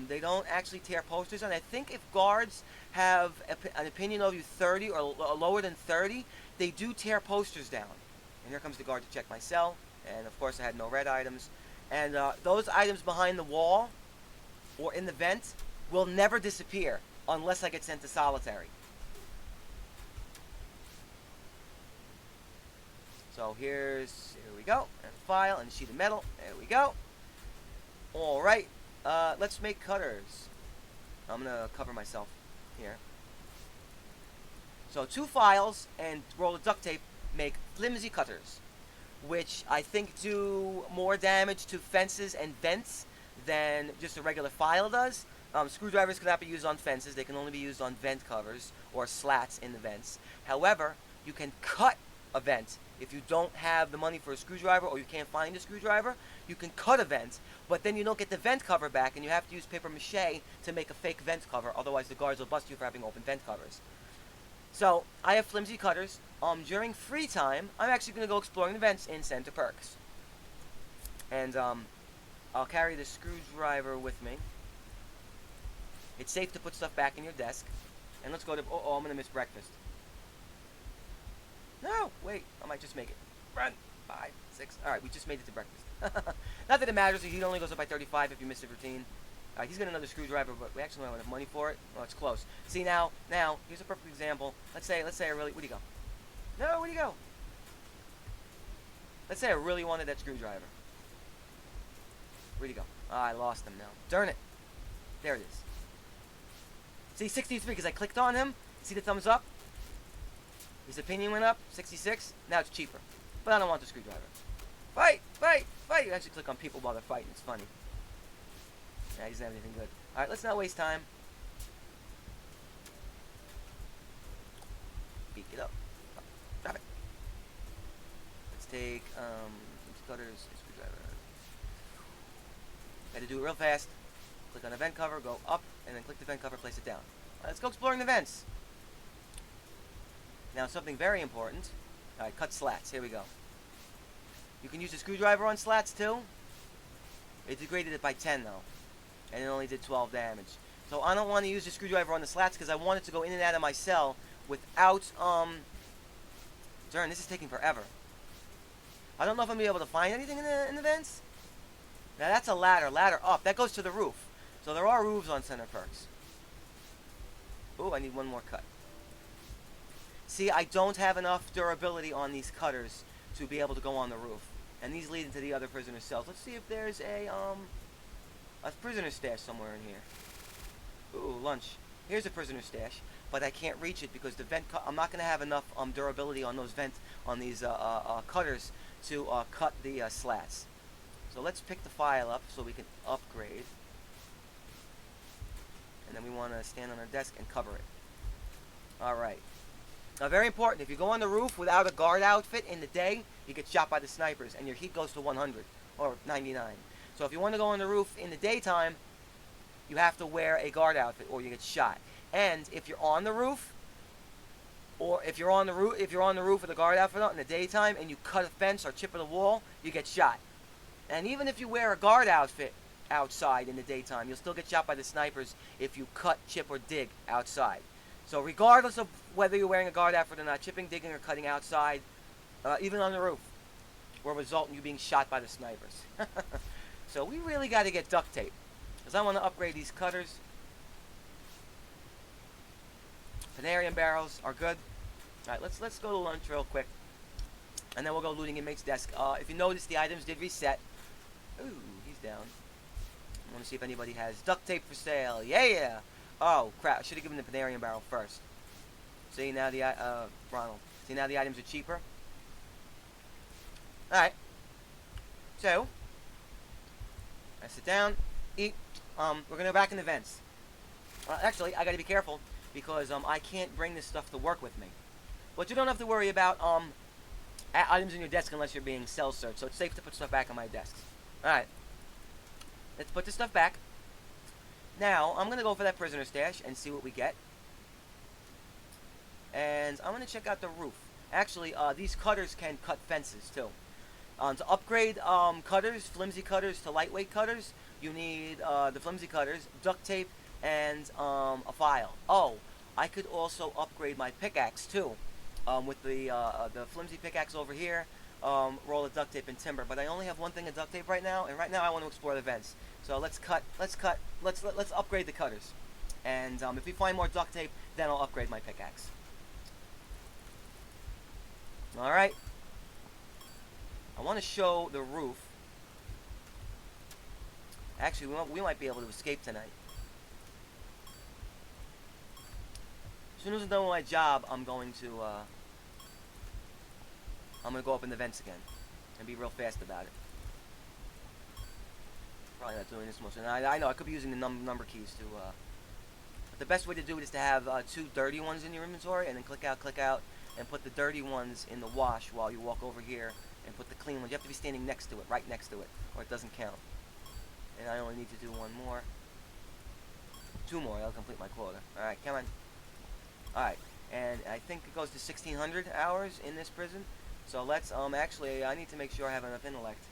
They don't actually tear posters on. I think if guards have an opinion of you 30 or lower than 30, they do tear posters down. And here comes the guard to check my cell. And of course I had no red items. And those items behind the wall or in the vent will never disappear unless I get sent to solitary. So here we go, and a file, and a sheet of metal, there we go. Alright, let's make cutters. I'm going to cover myself here. So 2 files and roll of duct tape make flimsy cutters, which I think do more damage to fences and vents than just a regular file does. Screwdrivers cannot be used on fences, they can only be used on vent covers or slats in the vents. However, you can cut a vent. If you don't have the money for a screwdriver or you can't find a screwdriver, you can cut a vent, but then you don't get the vent cover back and you have to use paper mache to make a fake vent cover, otherwise the guards will bust you for having open vent covers. So, I have flimsy cutters. During free time, I'm actually going to go exploring the vents in Center Perks. And I'll carry the screwdriver with me. It's safe to put stuff back in your desk. And let's go to... Oh, I'm going to miss breakfast. No, wait, I might just make it. Run. 5, 6. Alright, we just made it to breakfast. Not that it matters, he only goes up by 35 if you miss the routine. Alright, he's got another screwdriver, but we actually don't have enough money for it. Well, it's close. See, now, here's a perfect example. Let's say I really... Where'd he go? No, where'd he go? Let's say I really wanted that screwdriver. Where'd he go? I lost him now. Darn it. There it is. See, 63, because I clicked on him. See the thumbs up? His opinion went up. 66. Now it's cheaper. But I don't want the screwdriver. Fight! Fight! Fight! You actually click on people while they're fighting. It's funny. Yeah, he doesn't have anything good. Alright, let's not waste time. Beat it up. Drop it. Let's take, cutters, screwdriver. Gotta do it real fast. Click on the vent cover, go up, and then click the vent cover, place it down. Let's go exploring the vents. Now, something very important. Alright, cut slats. Here we go. You can use a screwdriver on slats, too. It degraded it by 10, though. And it only did 12 damage. So I don't want to use the screwdriver on the slats because I want it to go in and out of my cell without, Darn, this is taking forever. I don't know if I'm going to be able to find anything in the vents. Now, that's a ladder. Ladder up. That goes to the roof. So there are roofs on Center Perks. Ooh, I need one more cut. See, I don't have enough durability on these cutters to be able to go on the roof. And these lead into the other prisoner cells. Let's see if there's a prisoner stash somewhere in here. Ooh, lunch. Here's a prisoner stash, but I can't reach it because the vent. I'm not going to have enough durability on those these cutters to cut the slats. So let's pick the file up so we can upgrade. And then we want to stand on our desk and cover it. All right. Now, very important. If you go on the roof without a guard outfit in the day, you get shot by the snipers, and your heat goes to 100 or 99. So if you want to go on the roof in the daytime, you have to wear a guard outfit, or you get shot. And if you're on the roof, if you're on the roof with a guard outfit on in the daytime, and you cut a fence or chip at a wall, you get shot. And even if you wear a guard outfit outside in the daytime, you'll still get shot by the snipers if you cut, chip, or dig outside. So regardless of whether you're wearing a guard outfit or not, chipping, digging, or cutting outside, even on the roof, will result in you being shot by the snipers. So we really got to get duct tape, because I want to upgrade these cutters. Panarium barrels are good. All right, let's go to lunch real quick, and then we'll go looting inmate's desk. If you notice, the items did reset. Ooh, he's down. I want to see if anybody has duct tape for sale. Yeah. Oh crap! I should have given the Panarium barrel first. See, now the Ronald. See, now the items are cheaper. All right. So I sit down, eat. We're gonna go back in the vents. Actually, I gotta be careful because I can't bring this stuff to work with me. But you don't have to worry about items in your desk unless you're being cell searched. So it's safe to put stuff back on my desk. All right. Let's put this stuff back. Now, I'm going to go for that prisoner stash and see what we get. And I'm going to check out the roof. Actually, these cutters can cut fences, too. To upgrade cutters, flimsy cutters to lightweight cutters, you need the flimsy cutters, duct tape, and a file. Oh, I could also upgrade my pickaxe, too. With the flimsy pickaxe over here, roll of duct tape and timber. But I only have one thing of duct tape right now, and right now I want to explore the vents. So let's upgrade the cutters. And if we find more duct tape, then I'll upgrade my pickaxe. Alright. I want to show the roof. Actually, we might be able to escape tonight. As soon as I'm done with my job, I'm going to go up in the vents again and be real fast about it. Probably not doing this much. And I know I could be using the number keys to. But the best way to do it is to have 2 dirty ones in your inventory, and then click out, and put the dirty ones in the wash while you walk over here and put the clean ones. You have to be standing next to it, right next to it, or it doesn't count. And I only need to do 1 more. 2 more. I'll complete my quota. All right, come on. All right, and I think it goes to 1,600 hours in this prison. So let's actually, I need to make sure I have enough intellect.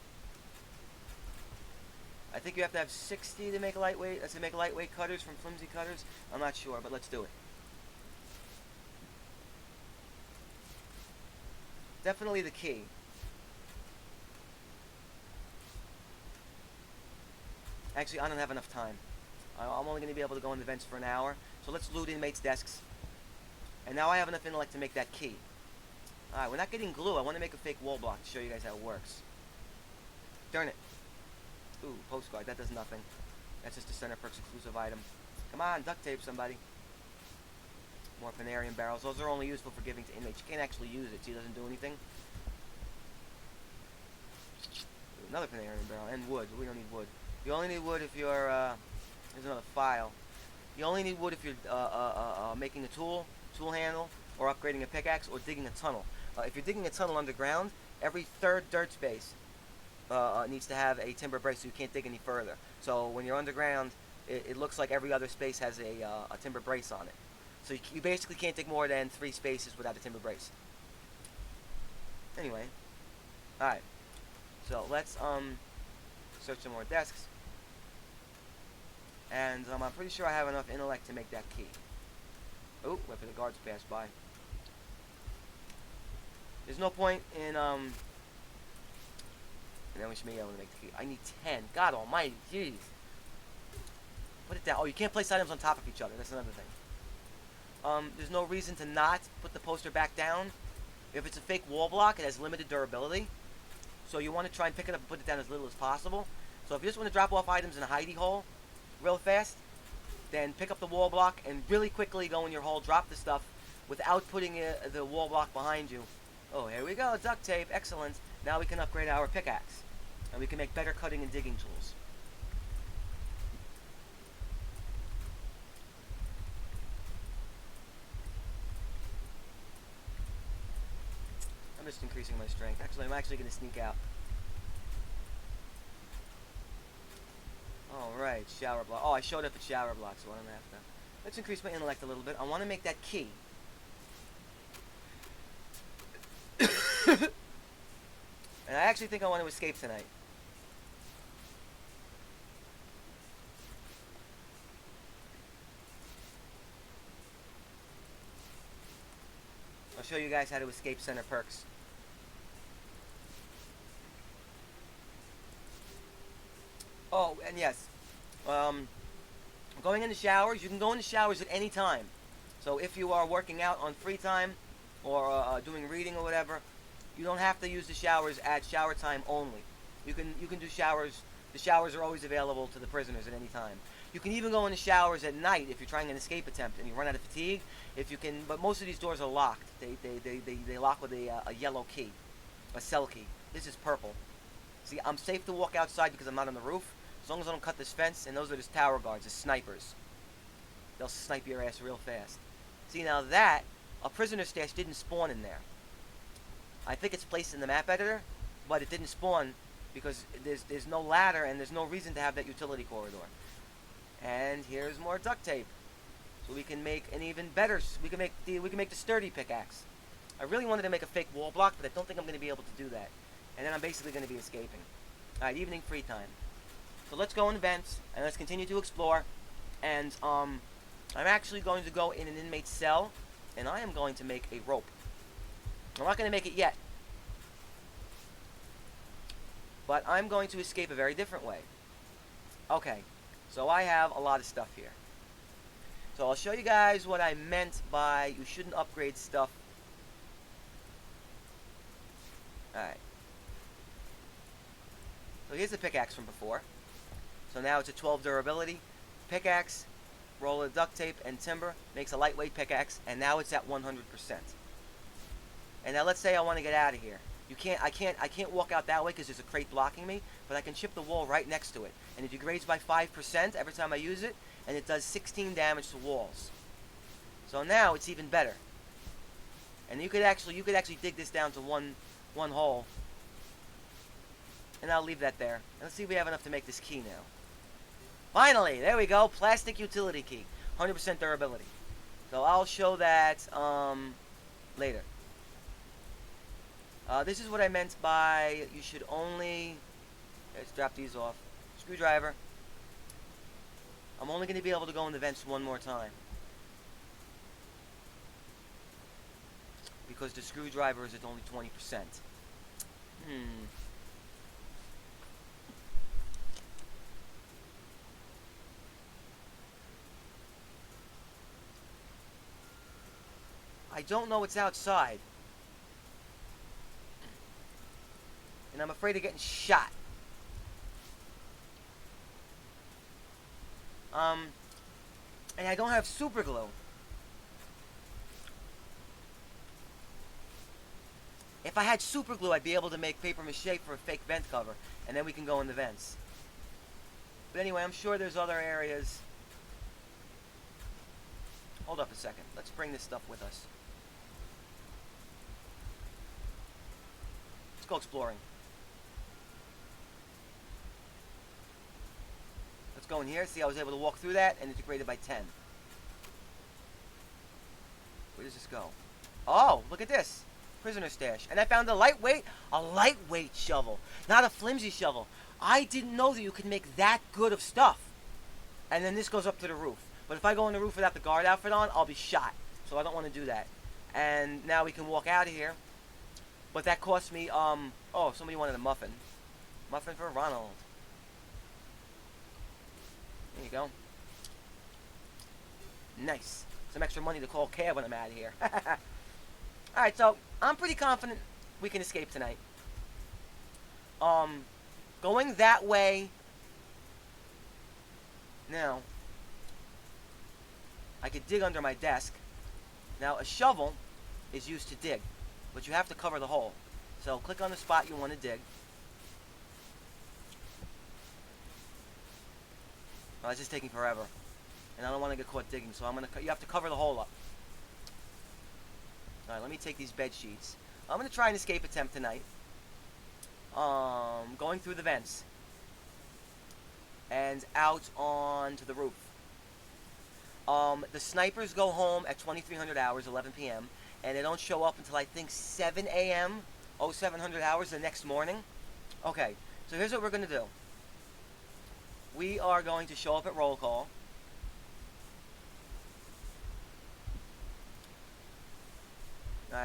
I think you have to have 60 to make lightweight. To make lightweight cutters from flimsy cutters. I'm not sure, but let's do it. Definitely the key. Actually, I don't have enough time. I'm only going to be able to go in the vents for an hour. So let's loot inmates' desks. And now I have enough intellect to make that key. Alright, we're not getting glue. I want to make a fake wall block to show you guys how it works. Darn it. Ooh, postcard. That does nothing. That's just a Center Perks exclusive item. Come on, duct tape somebody. More Panarian barrels. Those are only useful for giving to inmates. You can't actually use it. See, it doesn't do anything. Another Panarian barrel. And wood. We don't need wood. You only need wood if you're, there's another file. You only need wood if you're, making a tool handle, or upgrading a pickaxe, or digging a tunnel. If you're digging a tunnel underground, every third dirt space needs to have a timber brace, so you can't dig any further. So when you're underground, it looks like every other space has a timber brace on it. So you basically can't dig more than 3 spaces without a timber brace. Anyway, alright. So let's search some more desks. And I'm pretty sure I have enough intellect to make that key. Oh, wait for the guards to pass by. There's no point in and then we should be able to make the key. I need 10. God almighty, jeez. Put it down. Oh, you can't place items on top of each other. That's another thing. There's no reason to not put the poster back down. If it's a fake wall block, it has limited durability. So you want to try and pick it up and put it down as little as possible. So if you just want to drop off items in a hidey hole real fast, then pick up the wall block and really quickly go in your hole, drop the stuff without putting the wall block behind you. Oh, here we go. Duct tape. Excellent. Now we can upgrade our pickaxe. And we can make better cutting and digging tools. I'm just increasing my strength. Actually, I'm actually going to sneak out. Alright, shower block. Oh, I showed up at shower block, so I don't have to. Let's increase my intellect a little bit. I want to make that key. And I actually think I want to escape tonight. I'll show you guys how to escape center perks. Oh, and yes, going into showers, you can go into showers at any time. So if you are working out on free time, or doing reading or whatever, you don't have to use the showers at shower time only. You can do showers. The showers are always available to the prisoners at any time. You can even go into showers at night if you're trying an escape attempt and you run out of fatigue. If you can, but most of these doors are locked. They lock with a yellow key, a cell key. This is purple. See, I'm safe to walk outside because I'm not on the roof. As long as I don't cut this fence, and those are just tower guards, the snipers. They'll snipe your ass real fast. See, now that, a prisoner stash didn't spawn in there. I think it's placed in the map editor, but it didn't spawn because there's no ladder and there's no reason to have that utility corridor. And here's more duct tape. So we can make an even better, we can make the sturdy pickaxe. I really wanted to make a fake wall block, but I don't think I'm going to be able to do that. And then I'm basically going to be escaping. Alright, evening free time. So let's go in vents, and let's continue to explore. And, I'm actually going to go in an inmate's cell, and I am going to make a rope. I'm not going to make it yet. But I'm going to escape a very different way. Okay, so I have a lot of stuff here. So I'll show you guys what I meant by you shouldn't upgrade stuff. Alright. So here's the pickaxe from before. So now it's a 12 durability. Pickaxe, roll of duct tape, and timber makes a lightweight pickaxe, and now it's at 100%. And now let's say I want to get out of here. I can't walk out that way because there's a crate blocking me, but I can chip the wall right next to it. And it degrades by 5% every time I use it, and it does 16 damage to walls. So now it's even better. And you could actually dig this down to one hole. And I'll leave that there. And let's see if we have enough to make this key now. Finally, there we go. Plastic utility key. 100% durability. So I'll show that later. This is what I meant by you should only... Let's drop these off. Screwdriver. I'm only going to be able to go in the vents one more time. Because the screwdriver is at only 20%. I don't know what's outside. And I'm afraid of getting shot. And I don't have super glue. If I had super glue, I'd be able to make paper mache for a fake vent cover, and then we can go in the vents. But anyway, I'm sure there's other areas. Hold up a second. Let's bring this stuff with us. Let's go exploring. Let's go in here. See, I was able to walk through that, and it degraded by 10. Where does this go? Oh, look at this. Prisoner stash. And I found a lightweight shovel. Not a flimsy shovel. I didn't know that you could make that good of stuff. And then this goes up to the roof. But if I go on the roof without the guard outfit on, I'll be shot. So I don't want to do that. And now we can walk out of here. But that cost me, oh, somebody wanted a muffin. Muffin for Ronald. There you go. Nice. Some extra money to call cab when I'm out of here. Alright, so I'm pretty confident we can escape tonight. Going that way. Now, I could dig under my desk. Now, a shovel is used to dig, but you have to cover the hole. So click on the spot you want to dig. Well, it's just taking forever, and I don't want to get caught digging, so you have to cover the hole up. All right, let me take these bed sheets. I'm going to try an escape attempt tonight. Going through the vents and out onto the roof. The snipers go home at 2300 hours, 11 p.m., and they don't show up until I think 7 a.m., 0700 hours the next morning. Okay, so here's what we're going to do. We are going to show up at roll call.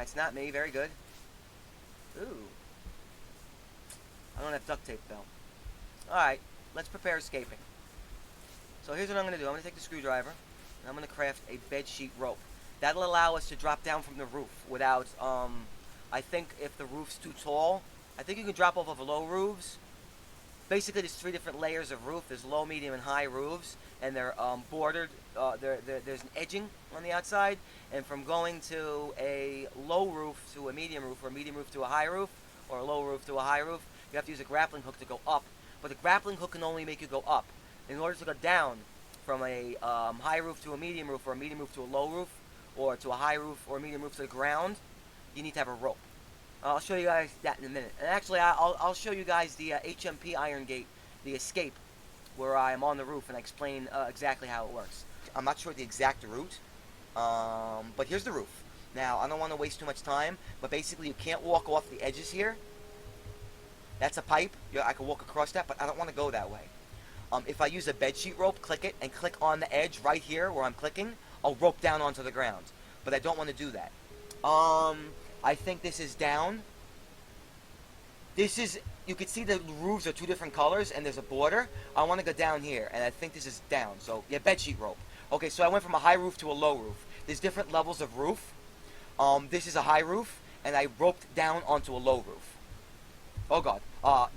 It's not me. Very good. Ooh. I don't have duct tape, though. Alright, let's prepare escaping. So here's what I'm going to do. I'm going to take the screwdriver, and I'm going to craft a bedsheet rope. That'll allow us to drop down from the roof without, I think if the roof's too tall, I think you can drop off of low roofs. Basically, there's 3 different layers of roof. There's low, medium, and high roofs, and they're bordered. There's an edging on the outside, and from going to a low roof to a medium roof, or a medium roof to a high roof, or a low roof to a high roof, you have to use a grappling hook to go up. But the grappling hook can only make you go up. In order to go down from a high roof to a medium roof, or a medium roof to a low roof, or to a high roof or a medium roof to the ground, you need to have a rope. I'll show you guys that in a minute. And actually, I'll show you guys the HMP Iron Gate, the escape, where I am on the roof, and I explain exactly how it works. I'm not sure the exact route, but here's the roof. Now, I don't want to waste too much time, but basically you can't walk off the edges here. That's a pipe. I can walk across that, but I don't want to go that way. If I use a bedsheet rope, click it, and click on the edge right here where I'm clicking, I'll rope down onto the ground. But I don't want to do that. I think this is down. This is, you can see the roofs are 2 different colors, and there's a border. I want to go down here, and I think this is down. So, yeah, bedsheet rope. Okay, so I went from a high roof to a low roof. There's different levels of roof. This is a high roof, and I roped down onto a low roof. Oh, God.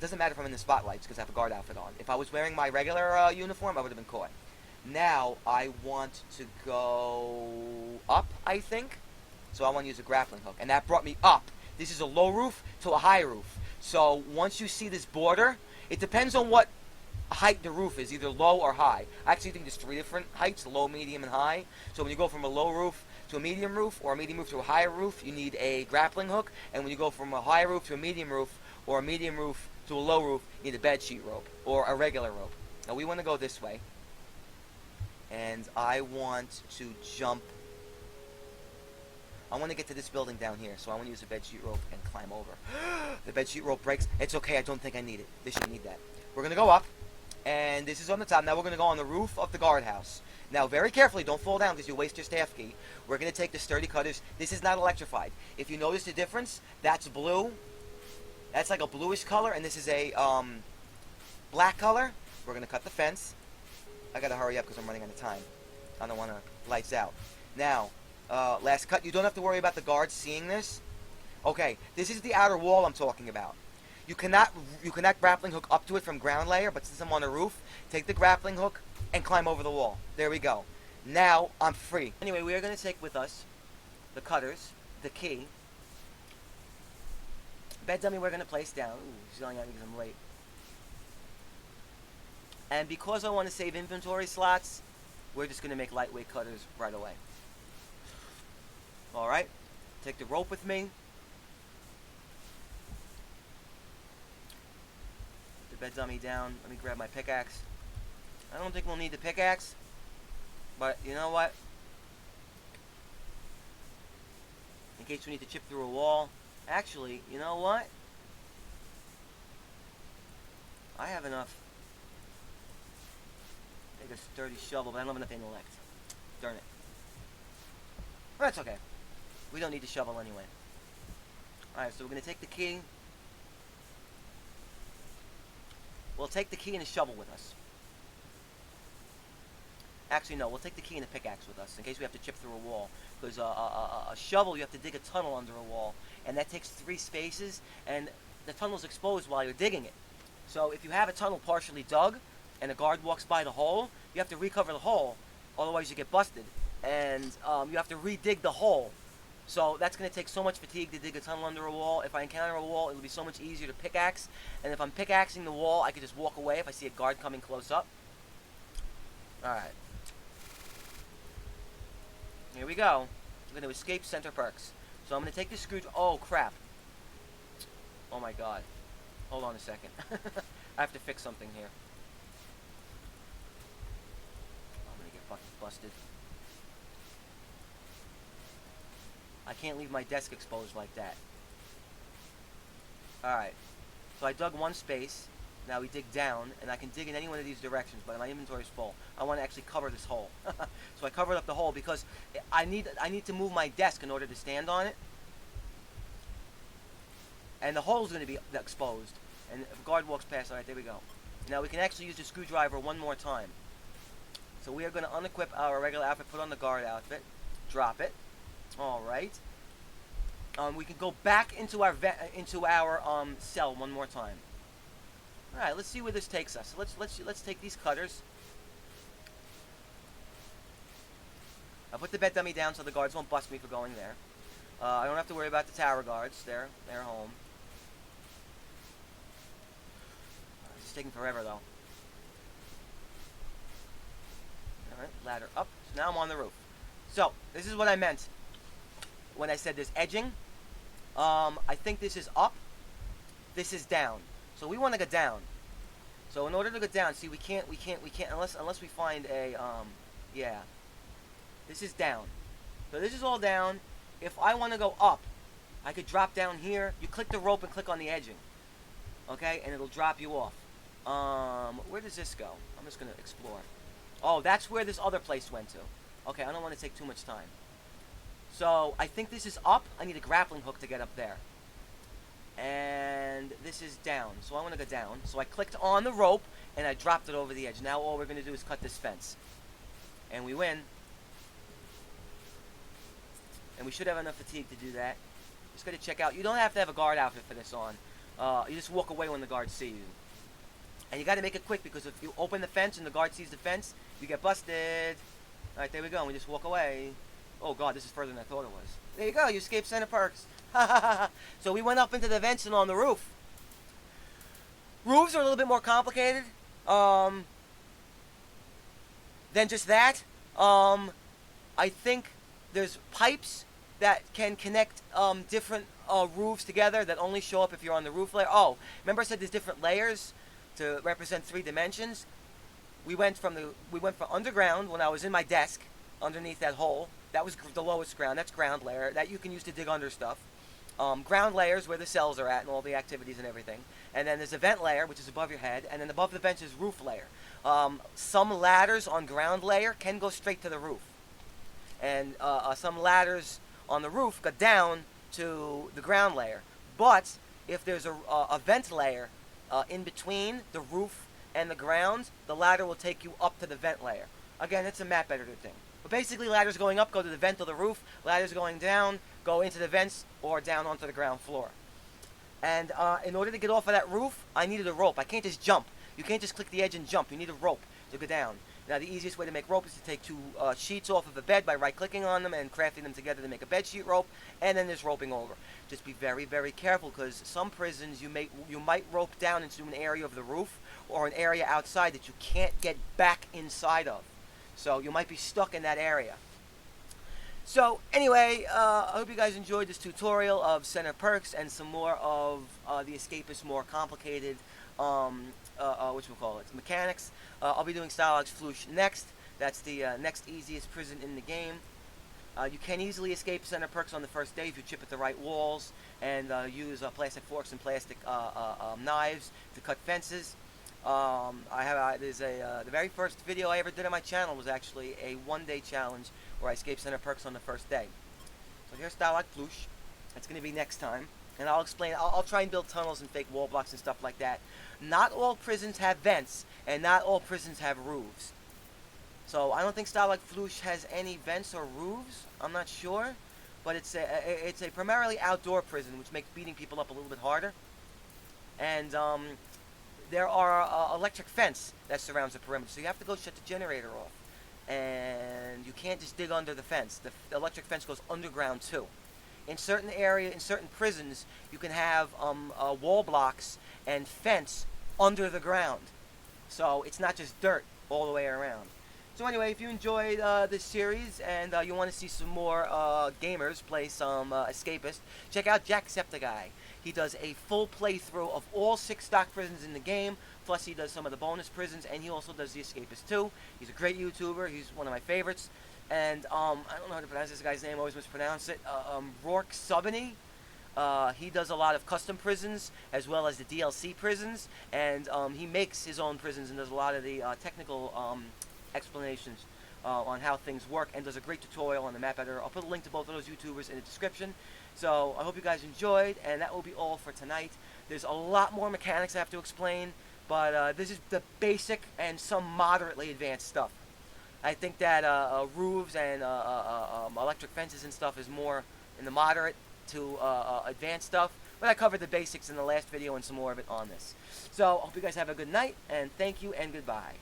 Doesn't matter if I'm in the spotlights, because I have a guard outfit on. If I was wearing my regular uniform, I would have been caught. Now, I want to go up, I think. So I want to use a grappling hook. And that brought me up. This is a low roof to a high roof. So once you see this border, it depends on what height the roof is, either low or high. I actually think there's 3 different heights, low, medium, and high. So when you go from a low roof to a medium roof, or a medium roof to a higher roof, you need a grappling hook. And when you go from a high roof to a medium roof, or a medium roof to a low roof, you need a bedsheet rope, or a regular rope. Now we want to go this way. And I want to jump. I want to get to this building down here, so I want to use a bedsheet rope and climb over. The bedsheet rope breaks. It's okay, I don't think I need it. This should need that. We're going to go up, and this is on the top. Now we're going to go on the roof of the guardhouse. Now, very carefully, don't fall down because you'll waste your staff key. We're going to take the sturdy cutters. This is not electrified. If you notice the difference, that's blue. That's like a bluish color, and this is a black color. We're going to cut the fence. I got to hurry up because I'm running out of time. I don't want to lights out. Now, last cut. You don't have to worry about the guards seeing this. Okay, this is the outer wall I'm talking about. You cannot grappling hook up to it from ground layer, but since I'm on the roof, take the grappling hook and climb over the wall. There we go. Now I'm free. Anyway, we are going to take with us the cutters, the key, bed dummy we're going to place down. Ooh, she's yelling at me because I'm late. And because I want to save inventory slots, we're just going to make lightweight cutters right away. Alright, take the rope with me. Put the bed dummy down. Let me grab my pickaxe. I don't think we'll need the pickaxe, but you know what? In case we need to chip through a wall. Actually, you know what? I have enough. Take a sturdy shovel, but I don't have enough intellect. Darn it. Well, that's okay. We don't need the shovel anyway. Alright, so we're going to take the key. We'll take the key and the shovel with us. Actually, no, we'll take the key and the pickaxe with us in case we have to chip through a wall. Because a shovel, you have to dig a tunnel under a wall. And that takes 3 spaces, and the tunnel's exposed while you're digging it. So if you have a tunnel partially dug, and a guard walks by the hole, you have to recover the hole. Otherwise, you get busted. And you have to re-dig the hole. So that's going to take so much fatigue to dig a tunnel under a wall. If I encounter a wall, it'll be so much easier to pickaxe. And if I'm pickaxing the wall, I can just walk away if I see a guard coming close up. Alright. Here we go. I'm going to escape center perks. So I'm going to take the screwdriver. Oh, crap. Oh, my God. Hold on a second. I have to fix something here. I'm going to get fucking busted. I can't leave my desk exposed like that. Alright. So I dug 1 space. Now we dig down, and I can dig in any one of these directions, but my inventory is full. I want to actually cover this hole. So I covered up the hole because I need to move my desk in order to stand on it. And the hole is going to be exposed. And if a guard walks past, alright, there we go. Now we can actually use the screwdriver one more time. So we are going to unequip our regular outfit, put on the guard outfit, drop it. Alright. We can go back into our cell one more time. Alright, let's see where this takes us. Let's take these cutters. I'll put the bed dummy down so the guards won't bust me for going there. I don't have to worry about the tower guards. They're home. This is taking forever though. Alright, ladder up. So now I'm on the roof. So, this is what I meant when I said there's edging. I think this is up. This is down. So we want to go down. So in order to go down, see, we can't unless we find a, yeah. This is down. So this is all down. If I want to go up, I could drop down here. You click the rope and click on the edging. Okay, and it'll drop you off. Where does this go? I'm just going to explore. Oh, that's where this other place went to. Okay, I don't want to take too much time. So, I think this is up. I need a grappling hook to get up there. And this is down. So I want to go down. So I clicked on the rope, and I dropped it over the edge. Now all we're going to do is cut this fence. And we win. And we should have enough fatigue to do that. Just got to check out. You don't have to have a guard outfit for this on. You just walk away when the guards see you. And you got to make it quick, because if you open the fence and the guard sees the fence, you get busted. Alright, there we go. And we just walk away. Oh god, this is further than I thought it was. There you go, you escaped center perks. So we went up into the vents and on the roof. Roofs are a little bit more complicated than just that. I think there's pipes that can connect different roofs together that only show up if you're on the roof layer. Oh, remember I said there's different layers to represent 3 dimensions? We went from underground when I was in my desk underneath that hole. That was the lowest ground. That's ground layer. That you can use to dig under stuff. Ground layers where the cells are at and all the activities and everything. And then there's a vent layer, which is above your head. And then above the vent is roof layer. Some ladders on ground layer can go straight to the roof. And some ladders on the roof go down to the ground layer. But if there's a vent layer in between the roof and the ground, the ladder will take you up to the vent layer. Again, it's a map editor thing. But basically, ladders going up go to the vent or the roof. Ladders going down go into the vents or down onto the ground floor. And in order to get off of that roof, I needed a rope. I can't just jump. You can't just click the edge and jump. You need a rope to go down. Now, the easiest way to make rope is to take two sheets off of a bed by right-clicking on them and crafting them together to make a bed sheet rope, and then there's roping over. Just be very, very careful, because some prisons you might rope down into an area of the roof or an area outside that you can't get back inside of. So you might be stuck in that area. So anyway, I hope you guys enjoyed this tutorial of Center Perks and some more of the Escapists' more complicated mechanics. I'll be doing Untitled Chapter next. That's the next easiest prison in the game. You can easily escape Center Perks on the first day if you chip at the right walls and use plastic forks and plastic knives to cut fences. The very first video I ever did on my channel was actually a one-day challenge where I escaped Center Perks on the first day. So here's Untitled Chapter. That's going to be next time. And I'll explain. I'll try and build tunnels and fake wall blocks and stuff like that. Not all prisons have vents, and not all prisons have roofs. So I don't think Untitled Chapter has any vents or roofs. I'm not sure, but it's a primarily outdoor prison, which makes beating people up a little bit harder. And there are electric fence that surrounds the perimeter, so you have to go shut the generator off. And you can't just dig under the fence. The electric fence goes underground too. In certain prisons, you can have wall blocks and fence under the ground. So it's not just dirt all the way around. So anyway, if you enjoyed this series and you want to see some more gamers play some Escapists, check out Jacksepticeye. He does a full playthrough of all 6 stock prisons in the game, plus he does some of the bonus prisons, and he also does the Escapists too. He's a great YouTuber. He's one of my favorites. And I don't know how to pronounce this guy's name. I always mispronounce it. Roarke Suibhne. He does a lot of custom prisons as well as the DLC prisons, and he makes his own prisons and does a lot of the technical explanations on how things work, and does a great tutorial on the map editor. I'll put a link to both of those YouTubers in the description. So I hope you guys enjoyed, and that will be all for tonight. There's a lot more mechanics I have to explain, but this is the basic and some moderately advanced stuff. I think that roofs and electric fences and stuff is more in the moderate to advanced stuff, but I covered the basics in the last video and some more of it on this. So I hope you guys have a good night, and thank you and goodbye.